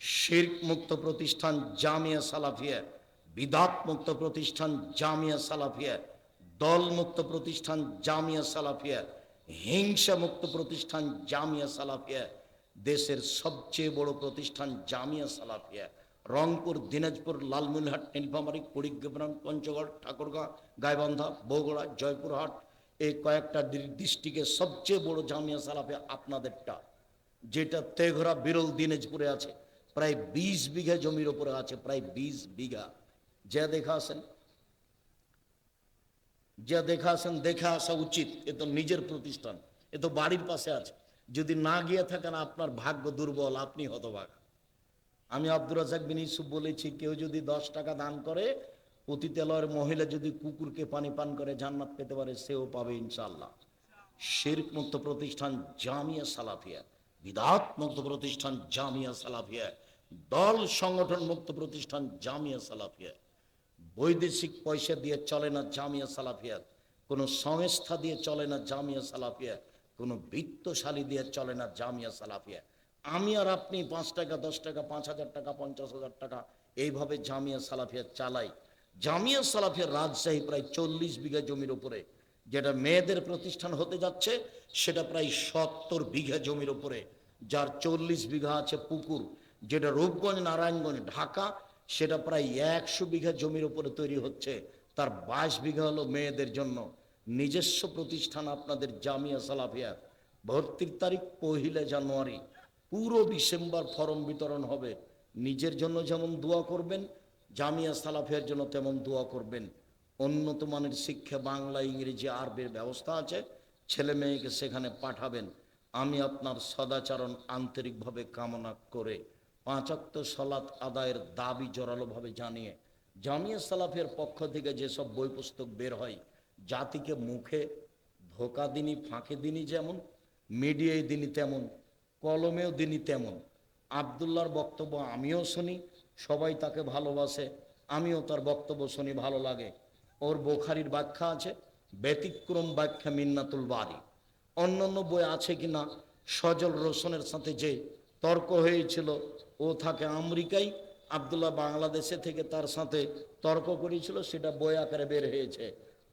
শিরক মুক্ত প্রতিষ্ঠান জামিয়া সালাফিয়া, বিদাত মুক্ত প্রতিষ্ঠান জামিয়া সালাফিয়া, দল মুক্ত প্রতিষ্ঠান জামিয়া সালাফিয়া, হিংসা মুক্ত প্রতিষ্ঠান জামিয়া সালাফিয়া, দেশের সবচেয়ে বড় প্রতিষ্ঠান জামিয়া সালাফিয়া। রংপুর, দিনাজপুর, লালমনিরহাট, নীলফামারী, কুড়িগ্রাম, পঞ্চগড়, ঠাকুরগাঁও, গাইবান্ধা, বগুড়া, জয়পুরহাট, এই কয়েকটা ডিস্ট্রিক্টের সবচেয়ে বড় জামিয়া সালাফিয়া আপনাদেরটা, যেটা তেঘরা বিরল দিনাজপুরে আছে। প্রায় 20 বিঘা জমির উপরে আছে, প্রায় 20 বিঘা। যা দেখা আসেন, যা দেখা আসেন, দেখে আসা উচিত। এ তো নিজের প্রতিষ্ঠান, এ তো বাড়ির পাশে আছে। যদি না গিয়ে থাকেন আপনার ভাগ্য দুর্বল, আপনি হতভাগা। আমি আব্দুর রাজ্জাক বিন ইউসুফ বলেছি, কেউ যদি 10 টাকা দান করে, পতিতালয়ের মহিলা যদি কুকুরকে পানি পান করে জান্নাত পেতে পারে, সেও পাবে ইনশাআল্লাহ। শিরক মুক্ত প্রতিষ্ঠান জামিয়া সালাফিয়া, বিদাত মুক্ত প্রতিষ্ঠান জামিয়া সালাফিয়া, দল সংগঠন মুক্ত প্রতিষ্ঠান জামিয়া সালাফিয়া। বৈদেশিক পয়সা দিয়ে চলে না জামিয়া সালাফিয়া, কোনো সংস্থা দিয়ে চলে না জামিয়া সালাফিয়া, কোনো বৃত্তশালী দিয়ে চলে না জামিয়া সালাফিয়া। আমি আর আপনি 5 টাকা, 10 টাকা, 5,000 টাকা, 50,000 টাকা এইভাবে জামিয়া সালাফিয়া চালাই। জামিয়া সালাফিয়া রাজশাহী প্রায় 40 বিঘা জমির উপরে, যেটা মেয়েদের প্রতিষ্ঠান হতে যাচ্ছে সেটা প্রায় 70 বিঘা জমির উপরে, যার 40 বিঘা আছে পুকুর। যেটা রূপগঞ্জ, নারায়ণগঞ্জ, ঢাকা, সেটা প্রায় 100 বিঘা জমির উপরে তৈরি হচ্ছে, তার 22 বিঘা হলো মেয়েদের জন্য। নিজস্ব প্রতিষ্ঠান আপনাদের জামিয়া সালাফিয়া। ভর্তির তারিখ 1 জানুয়ারি, পুরো ডিসেম্বর ফর্ম বিতরণ হবে। নিজের জন্য যেমন দোয়া করবেন, জামিয়া সালাফিয়ার জন্য তেমন দোয়া করবেন। উন্নত মানের শিক্ষা, বাংলা, ইংরেজি, আরবির ব্যবস্থা আছে, ছেলে মেয়েকে সেখানে পাঠাবেন। আমি আপনার সদাচরণ আন্তরিকভাবে কামনা করে 5 ওয়াক্ত সালাত আদায়ের দাবি জোরালোভাবে জানিয়ে, জামিয়া সালাফিয়ার পক্ষ থেকে যেসব বই পুস্তক বের হয়, জাতিকে মুখে ধোকা দিনই, ফাঁকে দিনই যেমন, মিডিয়ায় দিনই তেমন, কলমেও দিনই তেমন। আবদুল্লাহর বক্তব্য আমিও শুনি, সবাই তাকে ভালোবাসে, আমিও তার বক্তব্য শুনি, ভালো লাগে। ওর বোখারির ব্যাখ্যা আছে, ব্যতিক্রম ব্যাখ্যা মিন্নাতুল বারি। অন্য অন্য বই আছে কি না, সজল রোশনের সাথে যে তর্ক হয়েছিল, ও থাকে আমেরিকায়, আবদুল্লাহ বাংলাদেশে থেকে তার সাথে তর্ক করেছিল, সেটা বই আকারে বের হয়েছে।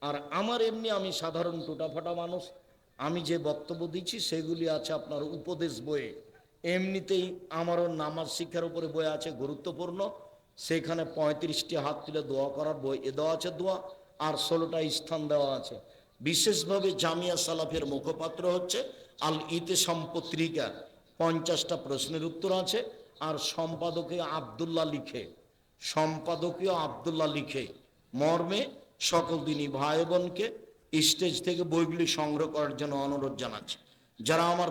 আর আমার এমনি, আমি সাধারণ টুটাফাটা মানুষ, আমি যে বক্তব্য দিচ্ছি সেগুলি আছে আপনার উপদেশ বইয়ে। এমনিতেই আমারও নামাজ শিক্ষার উপরে বই আছে গুরুত্বপূর্ণ, সেখানে 35টি হাত তুলে দোয়া করার বই দেওয়া আছে, দোয়া, আর 16টা স্থান দেওয়া আছে। বিশেষভাবে জামিয়া সালাফের মুখপাত্র হচ্ছে আল ইতেসাম পত্রিকা, 50টা প্রশ্নের উত্তর আছে। আর সম্পাদকীয় আবদুল্লাহ লিখে, সম্পাদকীয় আবদুল্লাহ লিখে মর্মে সকল দিনই ভাই বোনকে স্টেজ থেকে বইগুলি সংগ্রহ করার জন্য অনুরোধ জানাচ্ছি। যারা আমার